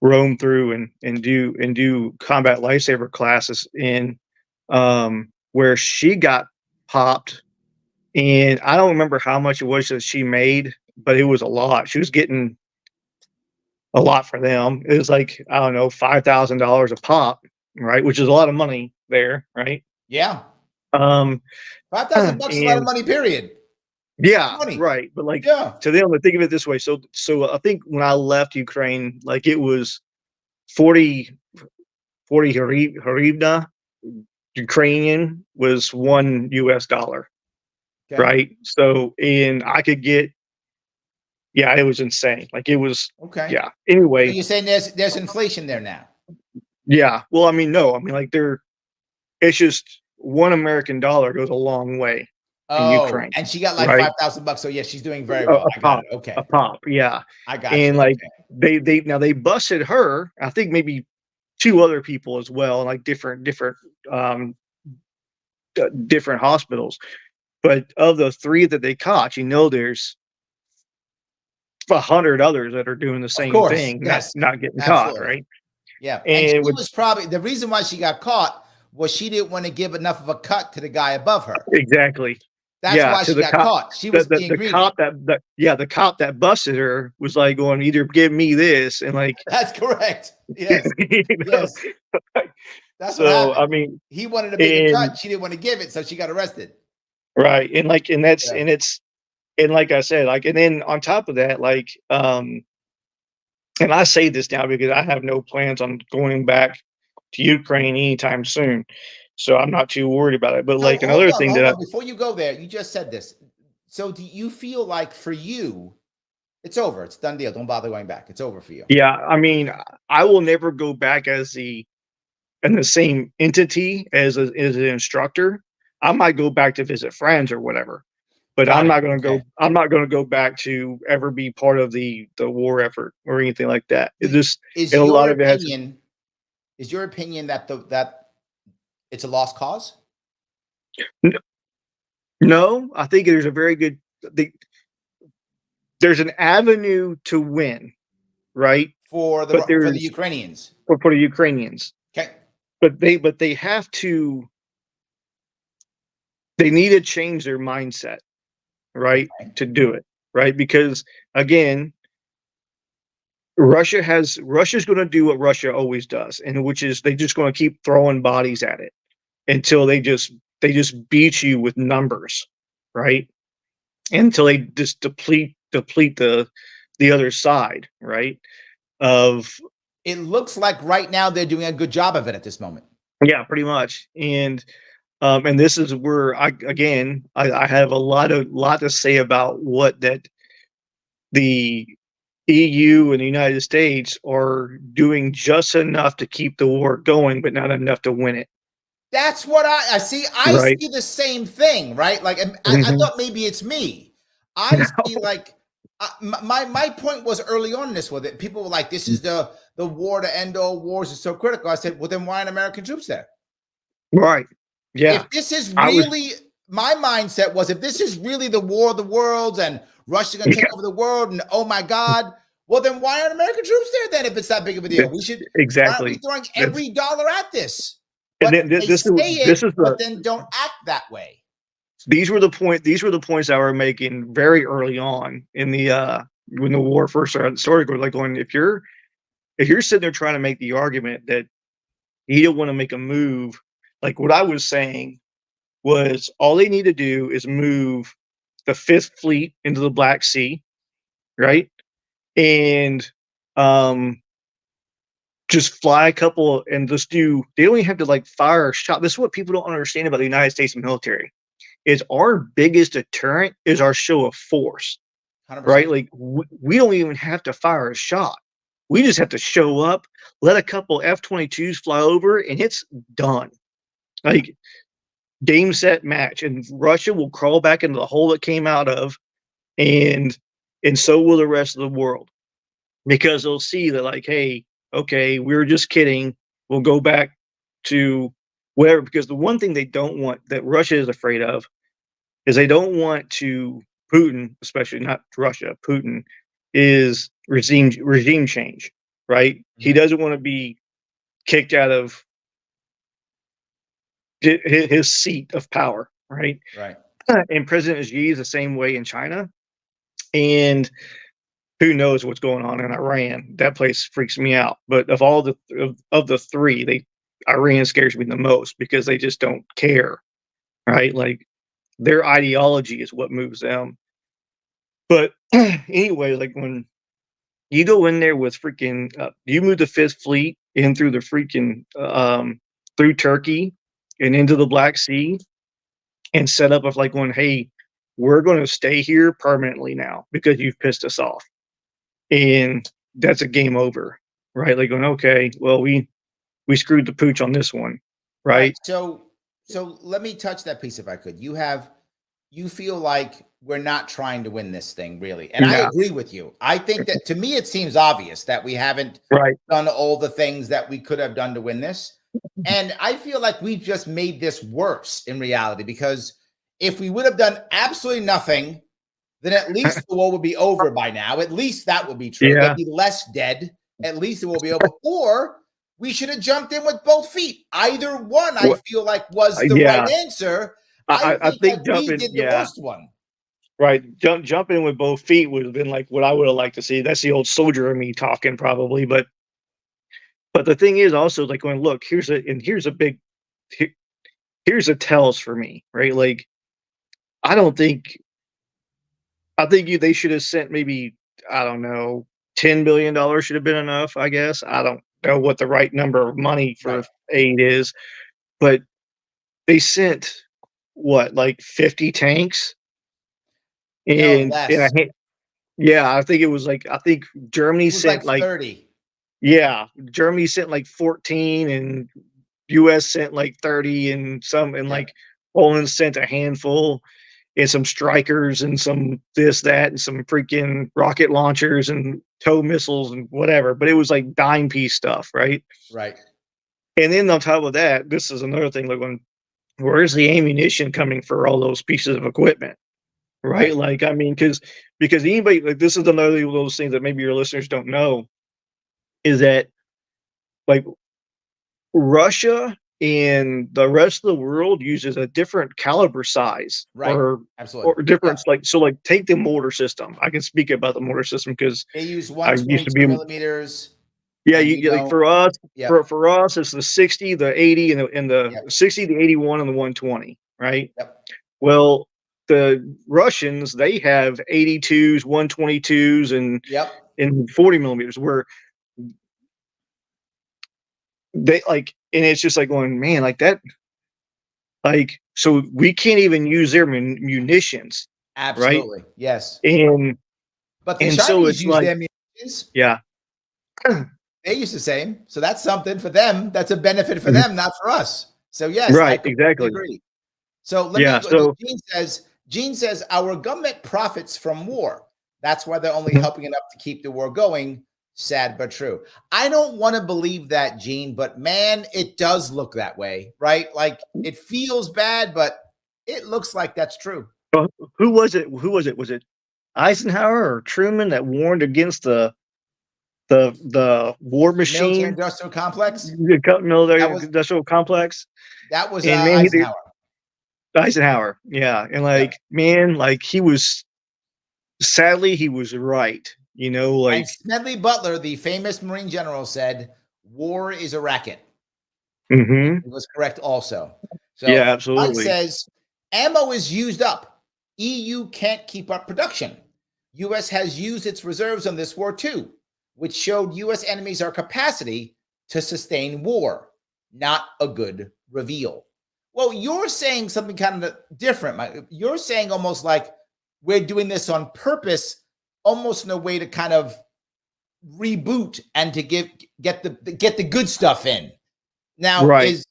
roam through and do combat lifesaver classes in, where she got popped, and I don't remember how much it was that she made, but it was a lot. She was getting a lot for them. It was like I don't know, $5,000 a pop, right? Which is a lot of money there, right? Yeah. Um, 5,000 bucks is a lot of and money, period. yeah, Money. right. But like Yeah. to them, think of it this way. So I think when I left Ukraine, like it was 40 hryvnia Ukrainian was $1 US, Okay. right? So, and I could get, yeah, it was insane. Like it was, Okay. yeah. So Anyway, you're saying there's inflation there now. yeah. Well, I mean, no, I mean, it's just $1 American goes a long way in Oh, Ukraine, and she got like right? 5,000 bucks. So yeah, she's doing very well. A I got pop, it. Okay. a pop, yeah. I got And you. like Okay. they busted her. I think maybe two other people as well, like um different hospitals. But of the three that they caught, there's 100 others that are doing the Of same course. thing, Yes. not getting caught, Absolutely. right? Yeah. And And she with was probably the reason why she got caught was she didn't want to give enough of a cut to the guy above her. exactly, That's yeah, why to she the got cop, caught. She was being the greedy. cop the cop that busted her was like going, either give me this and like, That's correct. Yes. you know, Yes. That's what So I happened. mean, He wanted a bigger and cut. She didn't want to give it, so she got arrested. right, and like, and that's Yeah. and it's and like I said, like, and then on top of that, like, and I say this now because I have no plans on going back to Ukraine anytime soon, so I'm not too worried about it. But So like another thing hold that on. Before you go there, you just said this. So do you feel like for you, it's over? It's done deal. Don't bother going back. It's over for you. yeah, I mean, I will never go back as the same entity as an instructor. I might go back to visit friends or whatever, but Got I'm it. not going to Okay. go. I'm not going to go back to ever be part of the war effort or anything like that. It just, Is and a lot your of it has. opinion that that it's a lost cause No, I think there's a very good. The, there's an avenue to win, right? for But the there's Ukrainians? for the Ukrainians, Okay. but they have to. They need to change their mindset, right, Okay. to do it, right? Because again, Russia's going to do what Russia always does, and which is they just going to keep throwing bodies at it until they just beat you with numbers, right? Until they just deplete the other side, right? Of It looks like right now they're doing a good job of it at this moment. yeah, pretty much. And this is where I have a lot to say about what that the EU and the United States are doing just enough to keep the war going, but not enough to win it. That's what I see. I Right. see the same thing, right? Like, I Mhm. thought maybe it's me. I see like my point was early on in this one that people were like, "This is the war to end all wars is so critical." I said, "Well, then why aren't American troops there?" Right. If Yeah. this is I was really my mindset was if this is really the war of the worlds and Russia's going to take yeah, over the world and oh my God, well then why aren't American troops there then if it's that big of a deal? We should why aren't we exactly. throwing That's every dollar at this? and But then they this is say it, this is but the then don't act that way. these were the points I were making very early on in the when the war first started like going if you're sitting there trying to make the argument that you don't want to make a move, like what I was saying was all they need to do is move the Fifth Fleet into the Black Sea, right? And um just fly a couple and just do they don't even have to like fire a shot. This is what people don't understand about the United States military is our biggest deterrent is our show of force, right? 100%. Like we don't even have to fire a shot. We just have to show up, let a couple F-22s fly over, and it's done. Like game, set, match, and Russia will crawl back into the hole it came out of, and so will the rest of the world because they'll see that like, hey, okay, we were just kidding. We'll go back to whatever. Because the one thing they don't want that Russia is afraid of is they don't want to Putin, especially not Russia, Putin is regime change, right? He Mhm. doesn't want to be kicked out of his seat of power, right? Right. And President Xi is the same way in China, and who knows what's going on in Iran? That place freaks me out. But of all of the three, Iran scares me the most because they just don't care, right? Like their ideology is what moves them. But anyway, like when you go in there with freaking, you move the Fifth Fleet in through the freaking through Turkey and into the Black Sea and set up of like going, hey, we're going to stay here permanently now because you've pissed us off, and that's a game over, right? Like going, okay, well we screwed the pooch on this one, All right. right? So let me touch that piece if I could. You feel like we're not trying to win this thing really. And I Yeah, agree with you. I think that to me it seems obvious that we haven't right. done all the things that we could have done to win this. And I feel like we've just made this worse in reality because if we would have done absolutely nothing, then at least the war would be over by now. At least that would be true. There'd Yeah. be less dead. At least it will be over. Or we should have jumped in with both feet. Either one, I What? feel like was the right Yeah. answer. I I think like think we jumping. did the Yeah. worst one. Right. Jumping with both feet would have been like what I would have liked to see. That's the old soldier in me talking, probably. But But the thing is also like going, look, here's a tells for me, right? Like, I don't think they should have sent maybe, I don't know, $10 billion should have been enough, I guess. I don't know what the right number of money for Right. aid is, but they sent what, like 50 tanks No, and less. yeah, I think Germany It was like sent like 30. yeah, Germany sent like 14 and US sent like 30 and Yeah. like Poland sent a handful and some strikers and some this, that, and some freaking rocket launchers and tow missiles and whatever. But it was like dime piece stuff, right? Right. And then on top of that, this is another thing like when where's the ammunition coming for all those pieces of equipment? Right? Right. Like, I mean, because anybody like this is another of those things that maybe your listeners don't know is that like Russia and the rest of the world uses a different caliber size Right. Absolutely. or difference Yep. like so like take the mortar system. I can speak about the mortar system because They use I used to 122 be millimeters, yeah, and you like don't. for us Yep. for us it's the 60, the 80 and the Yep. 60, the 81 and the 120, right? Yep. Well, the Russians they have 82s, 122s Yep. and 40 millimeters where they like and it's just like going, man, like that like so we can't even use their munitions, right? Absolutely. Yes. And But the and so Chinese it's use like, their munitions. yeah. They use the same. So that's something for them. That's a benefit for them, not for us. So yes, I Right, completely exactly. agree. So let Yeah, me. so Gene says our government profits from war. That's why they're only mhm. helping enough to keep the war going. Sad but true. I don't want to believe that, Gene, but man, it does look that way, right? Like it feels bad, but it looks like that's true. Who was it? Who was it? Was it Eisenhower or Truman that warned against the war Military machine, industrial complex. the military That was industrial complex? that was And man, he did Eisenhower. Eisenhower, yeah, and like Yep. man, like he was sadly he was right, And like Smedley Butler, the famous Marine general, said, "War is a racket." He hmm was correct also. yeah, So Mike absolutely, says, ammo is used up. EU can't keep up production. US has used its reserves on this war too, which showed US enemies our capacity to sustain war. Not a good reveal. Well, you're saying something kind of different, Mike. You're saying almost like we're doing this on purpose, almost in a way to kind of reboot and to get the good stuff in. Now, right.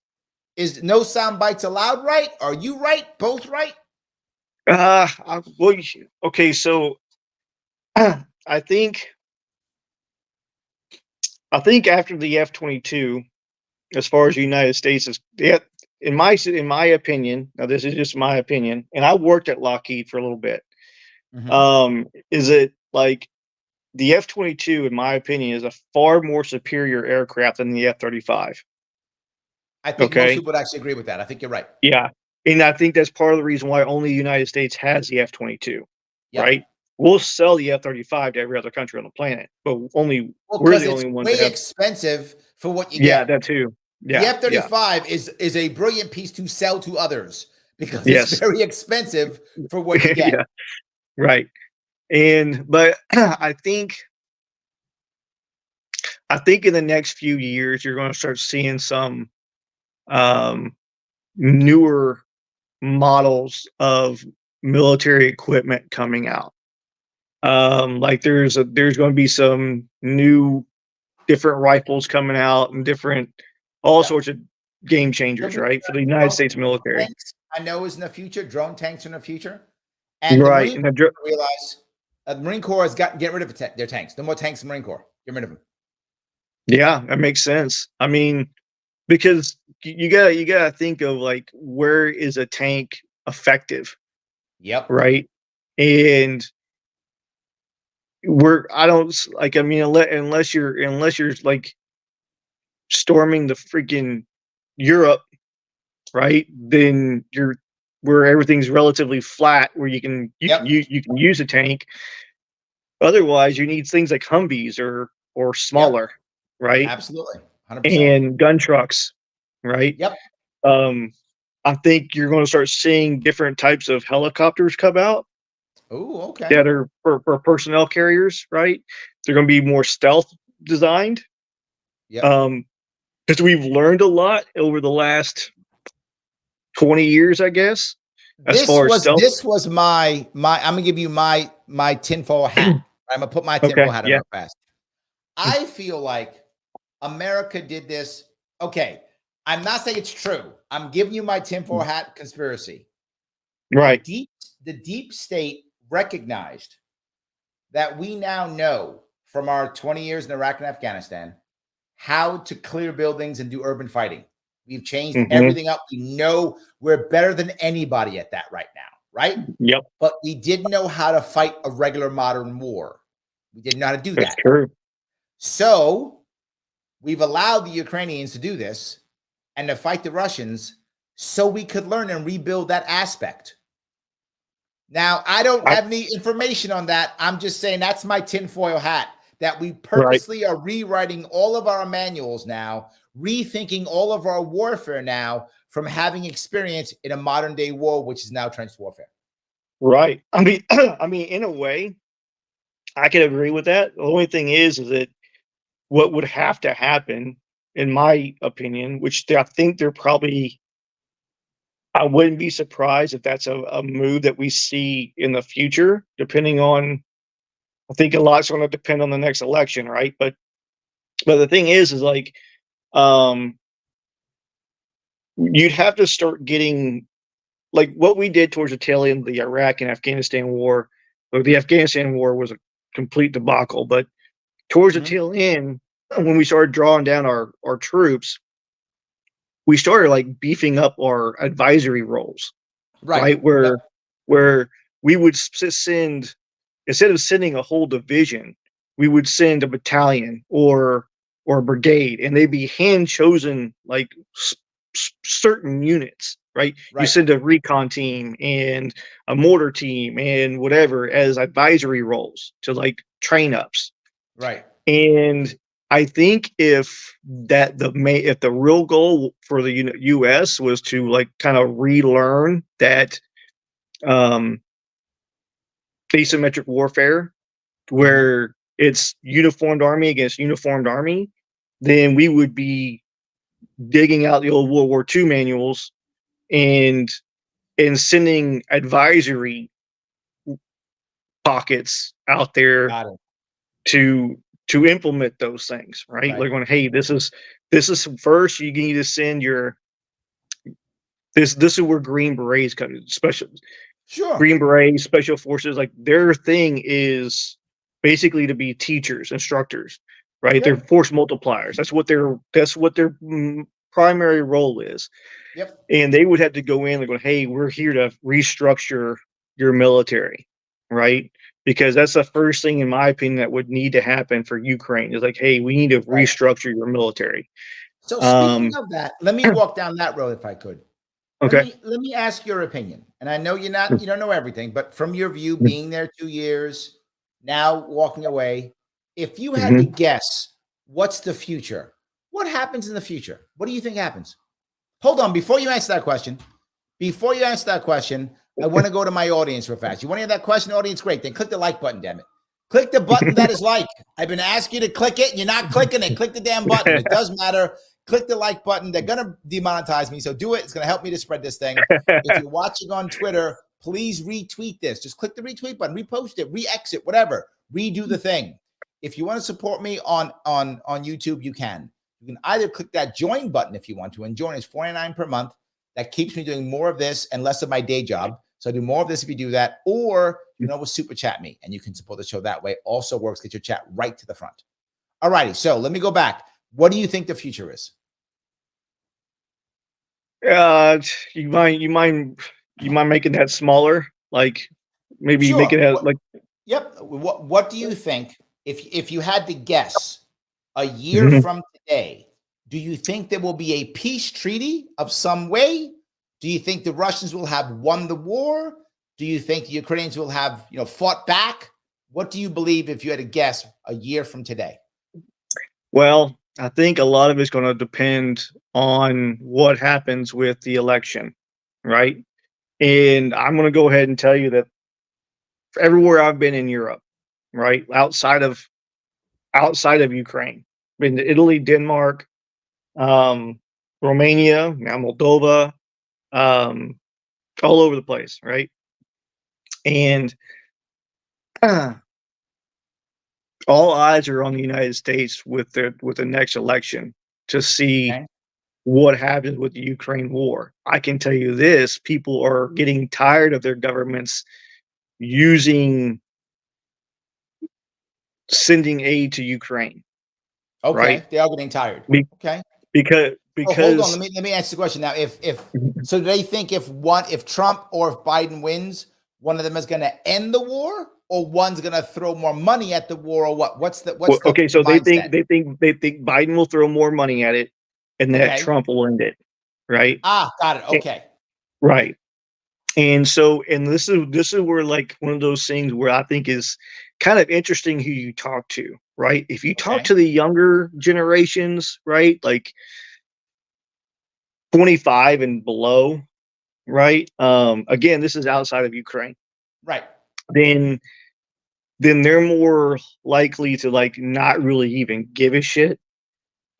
is no sound bites allowed, right? Are you right? Both right? Well, okay, so I think after the F-22, as far as the United States is, yeah, in my opinion, now this is just my opinion, and I worked at Lockheed for a little bit. Mm-hmm. Is it like the F-22, in my opinion, is a far more superior aircraft than the F-35. I think most Okay, people would actually agree with that. I think you're right. yeah, and I think that's part of the reason why only the United States has the F-22. Yep. Right? We'll sell the F-35 to every other country on the planet, but only Well, we're because the it's only ones way that have. expensive for what you Yeah, get. that too. The Yeah, yeah, F-35 is a brilliant piece to sell to others because it's yes, very expensive for what you get. yeah, right. And but I think in the next few years you're going to start seeing some um, newer models of military equipment coming out. Like there's going to be some new different rifles coming out and different all Yep. sorts of game There'll changers, be right, for the United States drone military. tanks, I know, is in the future. Drone tanks in the future, and the Right, Marine and Corps realize the Marine Corps has got get rid of their tanks. No more tanks in the Marine Corps. Get rid of them. yeah, that makes sense. I mean, because you gotta think of like where is a tank effective, Yep. right? And I don't like I mean unless you're like storming the freaking Europe, right? Then you're where everything's relatively flat where Yep. you can use a tank. Otherwise, you need things like Humvees or Yep. smaller, right? Absolutely. 100%. and gun trucks, right? Yep. I think you're going to start seeing different types of helicopters come out Oh, okay. that are for personnel carriers, right? They're going to be more stealth designed. Yep. Because we've learned a lot over the last 20 years, I guess, as This far as was stealth. this was my I'm gonna give you my tinfoil hat. I'm gonna put my tinfoil Okay, hat on yeah. real fast. I feel like America did this. Okay, I'm not saying it's true. I'm giving you my tinfoil hat conspiracy. The Right. deep the deep state recognized that we now know from our 20 years in Iraq and Afghanistan how to clear buildings and do urban fighting. We've changed Hmm. everything up. We know we're better than anybody at that right now, right? Yep, But we didn't know how to fight a regular modern war. We didn't know how to do that's that. true. So we've allowed the Ukrainians to do this and to fight the Russians so we could learn and rebuild that aspect. Now, I don't I, have any information on that. I'm just saying that's my tinfoil hat, that we right, purposely are rewriting all of our manuals now, rethinking all of our warfare now from having experience in a modern day war, which is now trench warfare. right. I mean, I mean, in a way, I can agree with that. The only thing is that what would have to happen, in my opinion, which I think they're probably, I wouldn't be surprised if that's a move that we see in the future, depending on, I think a lot's going to depend on the next election, right? But the thing is like, um, you'd have to start getting like what we did towards the tail end of the Iraq and Afghanistan war. Or the Afghanistan war was a complete debacle, but towards the Mhm. tail end, when we started drawing down our troops, we started like beefing up our advisory roles, Right. right? Yep. Where we would send, instead of sending a whole division, we would send a battalion or a brigade, and they'd be hand chosen like certain units, right? You Right. send a recon team and a mortar team and whatever as advisory roles to like train ups. Right. And I think if the real goal for the U.S. was to like kind of relearn that um, asymmetric warfare, Mhm. where it's uniformed army against uniformed army, then we would be digging out the old World War II manuals and sending advisory pockets out there Got it. to implement those things, right? Right. Like going, hey, this is first you need to send your this is where Green Berets come special Sure. Green Berets, special forces, like their thing is basically to be teachers, instructors, right? They're Yep. force multipliers. That's what their primary role is. Yep. And they would have to go in and go, hey, we're here to restructure your military, right? Because that's the first thing, in my opinion, that would need to happen for Ukraine is like, hey, we need to Right. restructure your military. So speaking Um, of that, let me walk down that road if I could. Let okay. me let me ask your opinion. And I know you don't know everything, but from your view, being there 2 years, now walking away, if you had to Mhm. guess what's the future, what happens in the future? What do you think happens? Hold on, before you answer that question, I want to go to my audience real fast. You want to hear that question, audience? Great. Then click the like button, damn it. Click the button that is like. I've been asking you to click it, and you're not clicking it. Click the damn button. It does matter. Click the like button. They're going to demonetize me, so do it. It's going to help me to spread this thing. If you're watching on Twitter, please retweet this. Just click the retweet button, repost it, re-exit, whatever. Redo the thing. If you want to support me on YouTube, you can. You can either click that join button if you want to, and join is $49 per month. That keeps me doing more of this and less of my day job. So I do more of this if you do that, or you can always super chat me and you can support the show that way. Also works. Get your chat right to the front. All righty. So let me go back. What do you think the future is? Uh, you mind making that smaller? Like maybe make Sure. it as like. Yep. What do you think if you had to guess a year Mhm. from today, do you think there will be a peace treaty of some way? Do you think the Russians will have won the war? Do you think the Ukrainians will have, fought back? What do you believe if you had to guess a year from today? Well, I think a lot of it's going to depend on what happens with the election, right? And I'm going to go ahead and tell you that everywhere I've been in Europe, right, outside of Ukraine, been to Italy, Denmark, um, Romania, now Moldova, um, all over the place, right? And all eyes are on the United States with the next election to see Okay. what happens with the Ukraine war. I can tell you this: people are getting tired of their governments using sending aid to Ukraine, right? Okay. They are getting tired. Be- Okay. because Oh, hold on. because Let me ask the question now. If so, do they think if Trump or if Biden wins, one of them is going to end the war, or one's going to throw more money at the war, or what? What's well, the okay, so mindset? they think Biden will throw more money at it, and that Okay. Trump will end it, right? Ah, got it. Eh, Okay. Right. And so, and this is where like one of those things where I think is kind of interesting who you talk to, right? If you talk Okay. to the younger generations, right, like 25 and below, right? Again, this is outside of Ukraine. Right. Then they're more likely to like not really even give a shit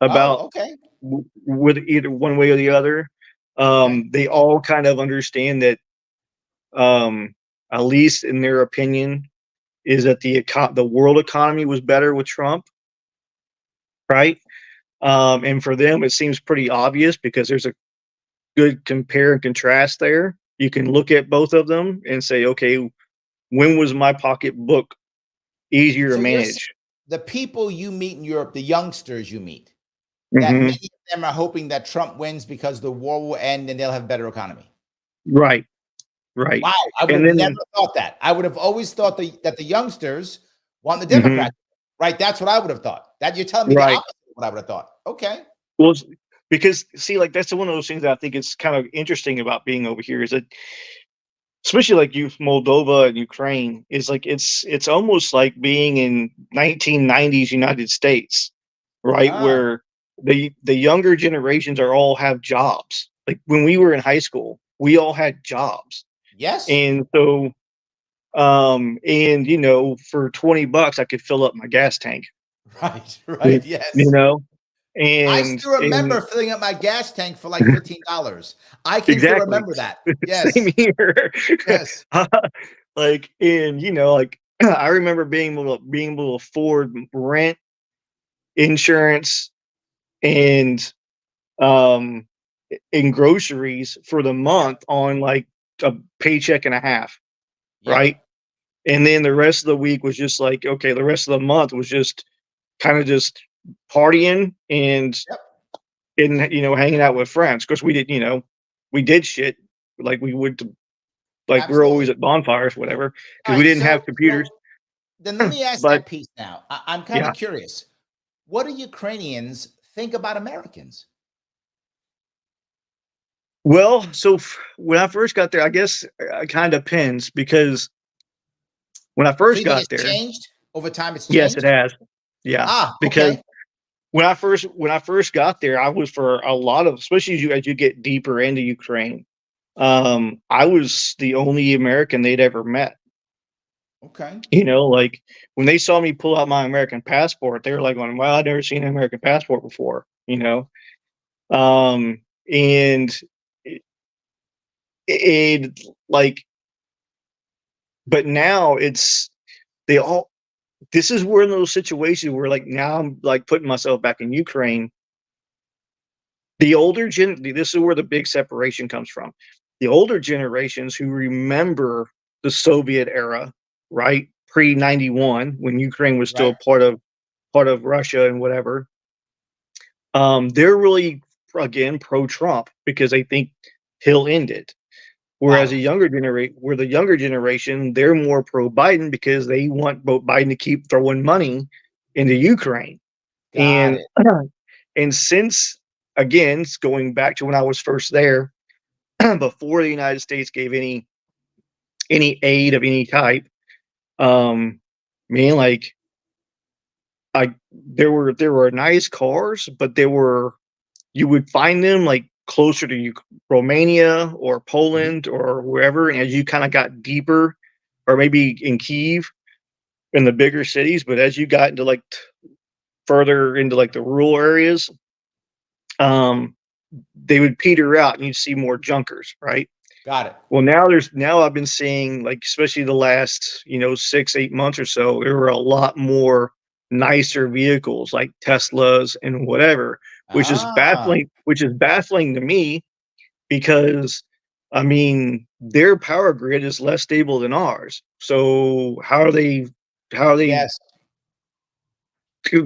about Oh, okay. with either one way or the other. Okay. They all kind of understand that, um, at least in their opinion, is that the world economy was better with Trump, right? And for them, it seems pretty obvious because there's a good compare and contrast there. You can look at both of them and say, okay, when was my pocketbook easier to So you're saying manage? the people you meet in Europe, the youngsters you meet, that Hmm. many of them are hoping that Trump wins because the war will end and they'll have better economy. Right, right. Wow, I would And have never then, thought that. I would have always thought that the youngsters want the mhm, Democrats, right? That's what I would have thought. That you're telling me the right. opposite of what I would have thought. Okay. Well, because see, like that's one of those things that I think is kind of interesting about being over here is that, especially like you, Moldova and Ukraine, is like it's almost like being in 1990s United States, right? Ah, Where the younger generations are all have jobs. Like when we were in high school, we all had jobs, yes. and so and for $20 I could fill up my gas tank, Right, right, you yes. know, I and still and remember filling up my gas tank for like $15. I can still exactly. remember that. Same Yes, here. yes. Like, and like I remember being able to afford rent, insurance, and um in groceries for the Yep, month on like a paycheck and a half, yep, right? And then the rest of the week was just like, okay, the rest of the month was just kind of just partying yep. and hanging out with friends because we did shit like we would to, like we're always Absolutely. at bonfires, whatever, because we Alright, didn't have so computers. then let me ask But that piece now. I'm kinda yeah, curious. What do Ukrainians think about Americans? well, so when I first got there, I guess it kind of depends because when I So first you think got it's there, changed? Over time, it's yes, it changed? has. Yeah, Ah, because okay. when I first got there, I was for a lot of, especially as you get deeper into Ukraine, I was the only American they'd ever met. Okay. Like when they saw me pull out my American passport, they were like going, "Wow, I've never seen an American passport before." And it like, but now they all. This is one of those situations where like now I'm like putting myself back in Ukraine. This is where the big separation comes from. The older generations who remember the Soviet era, right? Pre 91, when Ukraine was Right. still part of Russia and whatever. They're really again pro Trump because they think he'll end it. Whereas Wow. the younger generation, they're more pro Biden because they want both Biden to keep throwing money into Ukraine. Got And it. and since again, going back to when I was first there, before the United States gave any aid of any type, man, like there were nice cars, but you would find them like closer to Romania or Mhm. Poland or wherever. And as you kind of got deeper, or maybe in Kyiv, in the bigger cities, but as you got into like further into like the rural areas, um, they would peter out and you'd see more junkers, right? Got it. Well, now I've been seeing, like, especially the last, 6, 8 months or so, there were a lot more nicer vehicles like Teslas and whatever, Ah, which is baffling to me because I mean their power grid is less stable than ours. So how are they yes.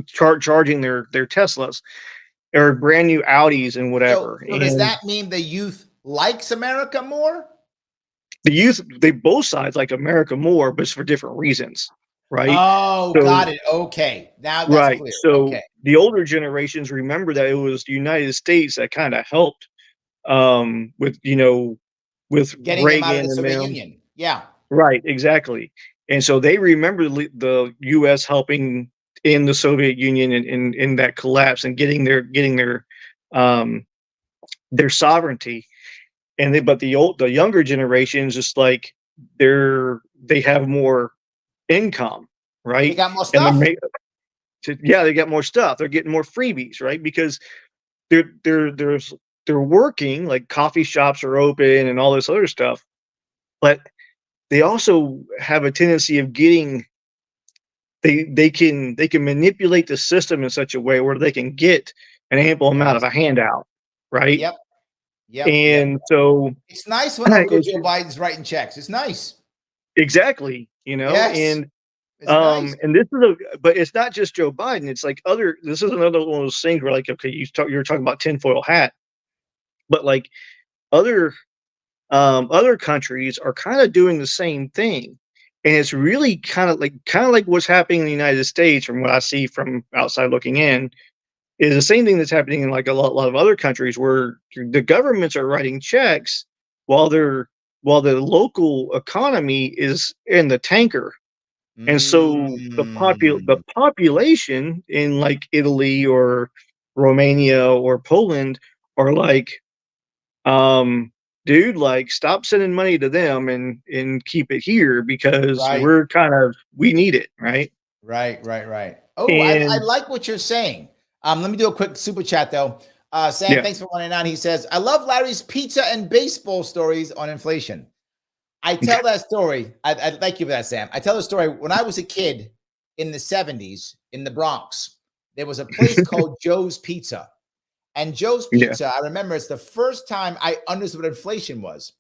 charging their Teslas or brand new Audis and So, whatever? so does And that mean the youth likes America more? the youth, they both sides like America more, but it's for different reasons, right? Oh, So got it. Okay. Now that's right. clear. So Okay. the older generations remember that it was the United States that kind of helped with with Getting them out of the Reagan and Soviet them. Union. Yeah. Right, exactly. And so they remember the US helping in the Soviet Union and in that collapse and um their sovereignty. And but the younger generations just like they have more income, They right? got more And stuff. yeah, they get more stuff. They're getting more freebies, right? Because they're they're there's they're working, like coffee shops are open and all this other stuff, but they also have a tendency of getting they can manipulate the system in such a way where they can get an ample amount of Yes. a handout, right? Yep. Yep. Yep. And so It's nice when Uncle it's Joe Biden's writing checks. It's nice. exactly, Yes. It's nice. and this is but it's not just Joe Biden. It's like this is another one of those things where like, okay, you're talking about tinfoil hat, but like other other countries are kind of doing the same thing. And it's really kind of like what's happening in the United States from what I see from outside looking in is the same thing that's happening in like a lot of other countries where the governments are writing checks while while the local economy is in the tanker. And so the Mm, population in like Italy or Romania or Poland are like, um, dude, like stop sending money to them and keep it here because right. we need it, right? Right, right, right. Oh, I And like what you're saying. Let me do a quick super chat though. Sam, yeah, thanks for running on. He says, I love Larry's pizza and baseball stories on inflation. I tell that story. I thank you for that, Sam. I tell the story when I was a kid in the 70s in the Bronx. There was a place called Joe's Pizza. And Joe's yeah, Pizza, I remember it's the first time I understood what inflation was.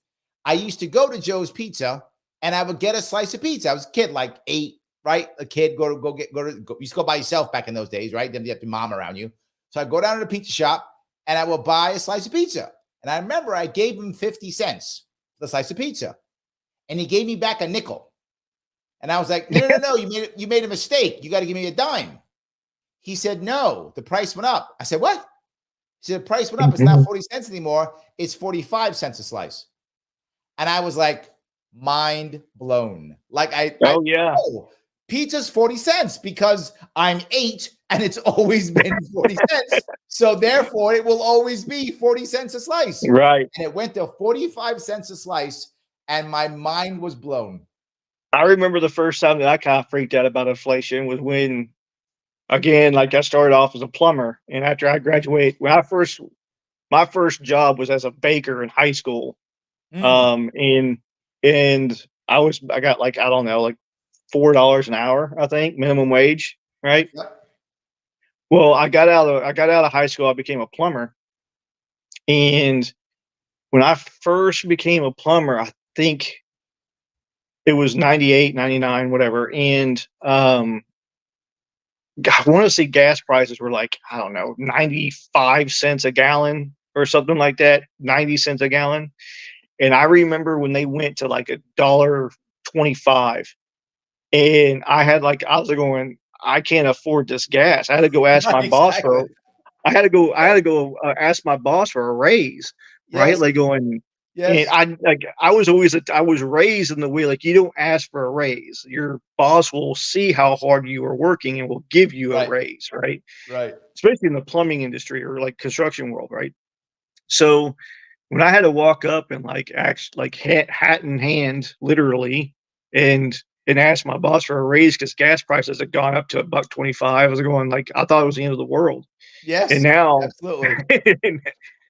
I used to go to Joe's Pizza and I would get a slice of pizza. I was a kid, like 8, right? A kid you used to go by yourself back in those days, right? Then you have your mom around you. So I go down to the pizza shop and I will buy a slice of pizza. And I remember I gave him 50 cents for the slice of pizza. And he gave me back a nickel. And I was like, no, no, no, no. You made a mistake. You got to give me a dime. He said, no, the price went up. I said, what? He said, the price went up. It's not 40 cents anymore. It's 45 cents a slice. And I was like, mind blown. Like oh yeah, oh, pizza's 40 cents because I'm 8 and it's always been 40 cents. So therefore it will always be 40 cents a slice. right. And it went to 45 cents a slice and my mind was blown. I remember the first time that I kind of freaked out about inflation was when, again, like I started off as a plumber, and after I graduated, my first job was as a baker in high school, Mm. and I got like I don't know like $4 an hour I think minimum wage, right? Yep. Well, I got out of high school, I became a plumber, and when I first became a plumber, I think it was 98, 99, whatever, and I want to say gas prices were like, I don't know, 95 cents a gallon or something like that, 90 cents a gallon. And I remember when they went to like a dollar 25 and I was going, I can't afford this gas. I had to go ask my boss Exactly. ask my boss for a raise, right? Yes. Like going, And Yes. I was raised in the way, like, you don't ask for a raise. Your boss will see how hard you are working and will give you a Right. raise, right? Right. Especially in the plumbing industry or like construction world, right? So when I had to walk up and like hat in hand, literally, and ask my boss for a raise because gas prices had gone up to $1.25, I was going like I thought it was the end of the world. And Yes. now, Absolutely. and,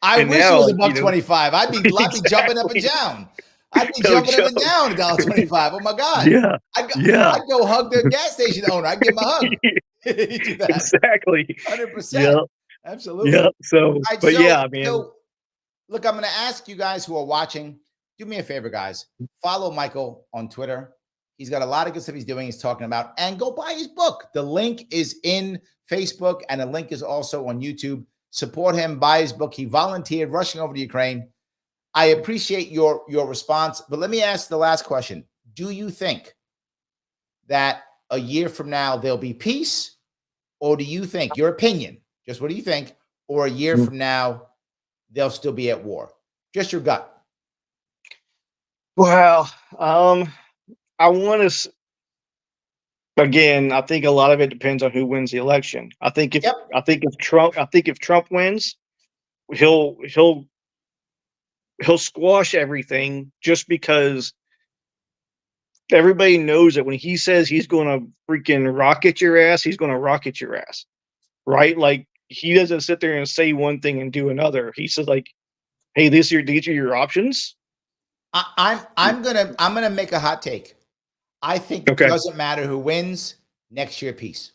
I and wish it now, was a like, buck 25. I'd be jumping up and exactly. down. I'd be Yo, jumping up Joe. and down $1.25. Oh my God. Yeah, yeah, I'd go hug the gas station owner. I'd give him a hug. You do that. exactly. 100%. Yep, Absolutely. yep. So, All right. but So, yeah, man. so look, I'm going to ask you guys who are watching, do me a favor, guys. Follow Michael on Twitter. He's got a lot of good stuff he's doing, he's talking about, and go buy his book. The link is in Facebook, and the link is also on YouTube. Support him, buy his book. He volunteered rushing over to Ukraine. I appreciate your response, but let me ask the last question. Do you think that a year from now there'll be peace, or do you think, your opinion, just what do you think, or a year from now they'll still be at war? Just your gut. Well, I want to. Again, I think a lot of it depends on who wins the election. Yep. I think if Trump wins, he'll squash everything just because everybody knows that when he says he's going to freaking rocket your ass, he's going to rocket your ass, right? Like he doesn't sit there and say one thing and do another. He says like, "Hey, these are your options." I'm gonna make a hot take. I think it Okay. doesn't matter who wins next year. Peace.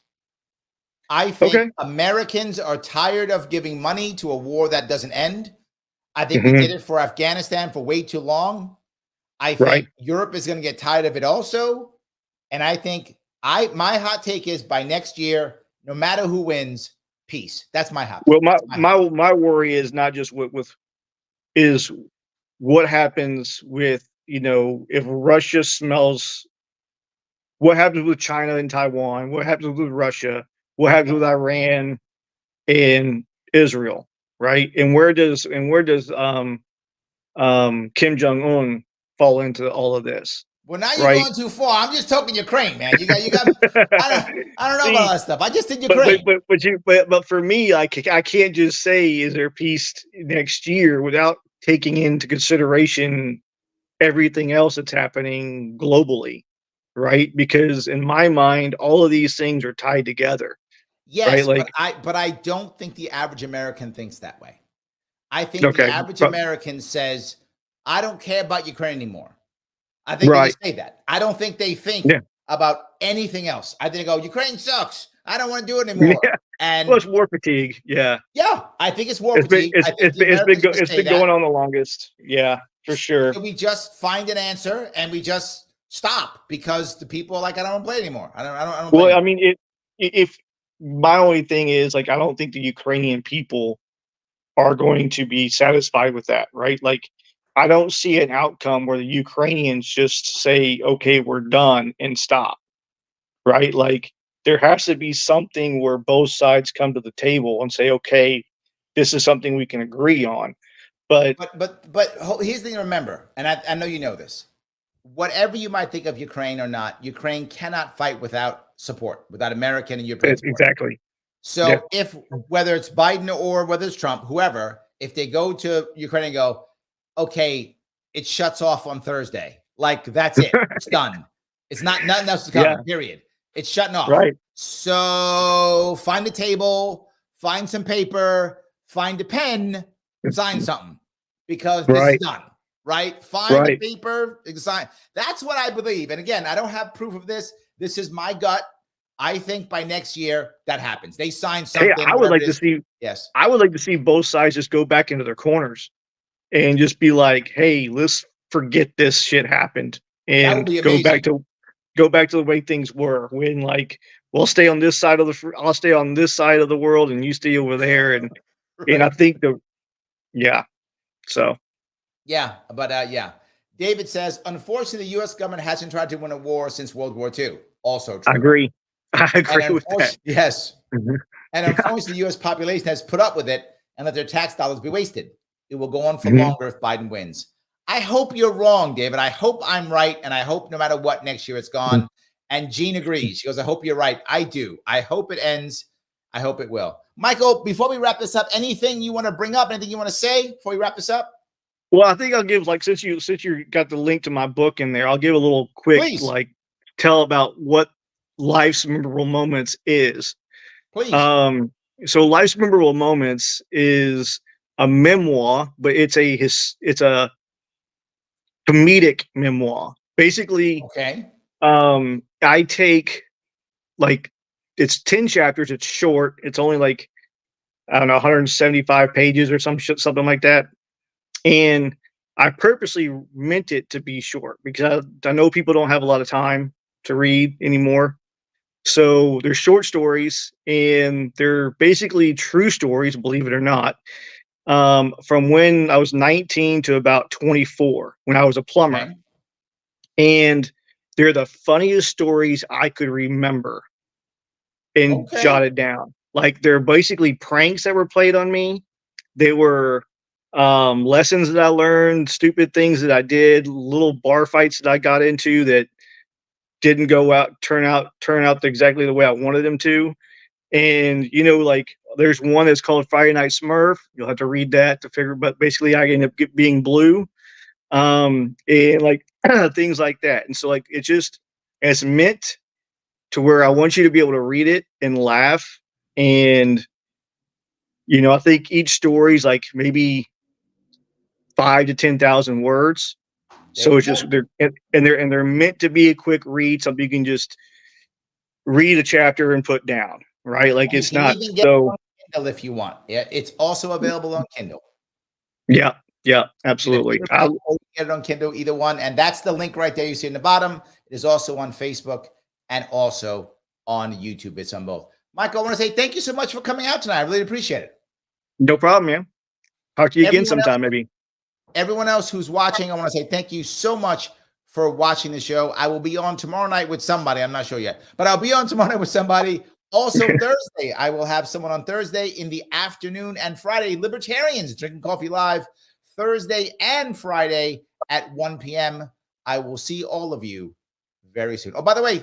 I think Okay. Americans are tired of giving money to a war that doesn't end. I think we Mhm. did it for Afghanistan for way too long. I Right. think Europe is going to get tired of it also. And I think my hot take is by next year, no matter who wins, peace. That's my hot take. Well, That's my hot take. my worry is not just is what happens with, if Russia smells, what happens with China and Taiwan, what happens with Russia, what happens with Iran and Israel, right? And Kim Jong Un fall into all of this, Well, now you're right? going too far. I'm just talking Ukraine, man. You got. I don't know about See, all that stuff. I just did but Ukraine. but for me, I can't just say is there peace next year without taking into consideration everything else that's happening globally, right? Because in my mind, all of these things are tied together, right? Yes, but Like, I don't think the average American thinks that way. I think the okay, average American says, I don't care about Ukraine anymore. I think they right, just say that. I don't think they think yeah, about anything else. I think they go, Ukraine sucks. I don't want to do it anymore. yeah. Well, And it's war fatigue. Yeah, yeah, I think it's war fatigue. I think the Americans would it's say been that. going on the longest. Yeah, for sure. So we just find an answer and we just stop because the people are like, I don't want to play anymore. I don't play Well, I anymore. mean, if my only thing is like, I don't think the Ukrainian people are going to be satisfied with that, right? Like, I don't see an outcome where the Ukrainians just say, "Okay, we're done," and stop, right? Like, there has to be something where both sides come to the table and say, "Okay, this is something we can agree on." But Here's the thing to remember, and I know you know this. Whatever you might think of Ukraine or not, Ukraine cannot fight without support, without American and European support. exactly, yeah, So if whether it's Biden or whether it's Trump, whoever, if they go to Ukraine and go, okay, it shuts off on Thursday, like that's it, it's done. It's not nothing else is yeah, coming. Period. It's shutting off. right, So find a table, find some paper, find a pen, sign something because this is right, done. Right? Find a right. paper, sign. That's what I believe. And again, I don't have proof of this. This is my gut. I think by next year that happens. They sign Hey, something. Whatever it is. Yes, I would like to see both sides just go back into their corners and just be like, "Hey, let's forget this shit happened That would and be amazing. go back to the way things were when like we'll stay on this side of I'll stay on this side of the world and you stay over there." And Right. I think yeah, so Yeah, but yeah. David says, unfortunately, the U.S. government hasn't tried to win a war since World War II. Also I true. agree. I And agree with that. yes. Mhm. And Yeah. unfortunately, the U.S. population has put up with it and let their tax dollars be wasted. It will go on for Mhm. longer if Biden wins. I hope you're wrong, David. I hope I'm right. And I hope no matter what, next year it's gone. And Jean agrees. She goes, I hope you're right. I do. I hope it ends. I hope it will. Michael, before we wrap this up, anything you want to bring up? Anything you want to say before we wrap this up? Well, I think I'll give, like, since you got the link to my book in there, I'll give a little quick, Please. like, tell about what life's memorable moments is. Please. So life's memorable moments is a memoir, but it's a comedic memoir. Basically, Okay. I take, like, it's 10 chapters. It's short. It's only like, I don't know, 175 pages or something like that. And I purposely meant it to be short because I know people don't have a lot of time to read anymore. So they're short stories, and they're basically true stories, believe it or not, from when I was 19 to about 24, when I was a plumber. Okay. And they're the funniest stories I could remember and jotted down. Like, they're basically pranks that were played on me. They were lessons that I learned, stupid things that I did, little bar fights that I got into that didn't turn out exactly the way I wanted them to. And, like, there's one that's called Friday Night Smurf. You'll have to read that to figure, but basically I ended up being blue. And, like, things like that. And so, like, it's meant to where I want you to be able to read it and laugh. And, I think each story's like maybe 5 to 10,000 words. So it's just, they're meant to be a quick read, something you can just read a chapter and put down, right? Like, it's not so. Kindle if you want. Yeah, it's also available on Kindle. Yeah, absolutely. Get it on Kindle, either one, and that's the link right there you see in the bottom. It is also on Facebook and also on YouTube. It's on both. Michael, I want to say thank you so much for coming out tonight. I really appreciate it. No problem, man. Talk to you again sometime, maybe. Everyone else who's watching, I want to say thank you so much for watching the show. I will be on tomorrow night with somebody. I'm not sure yet, but I'll be on tomorrow night with somebody. Also Thursday, I will have someone on Thursday in the afternoon, and Friday, Libertarians Drinking Coffee Live, Thursday and Friday at 1 p.m. I will see all of you very soon. Oh, by the way,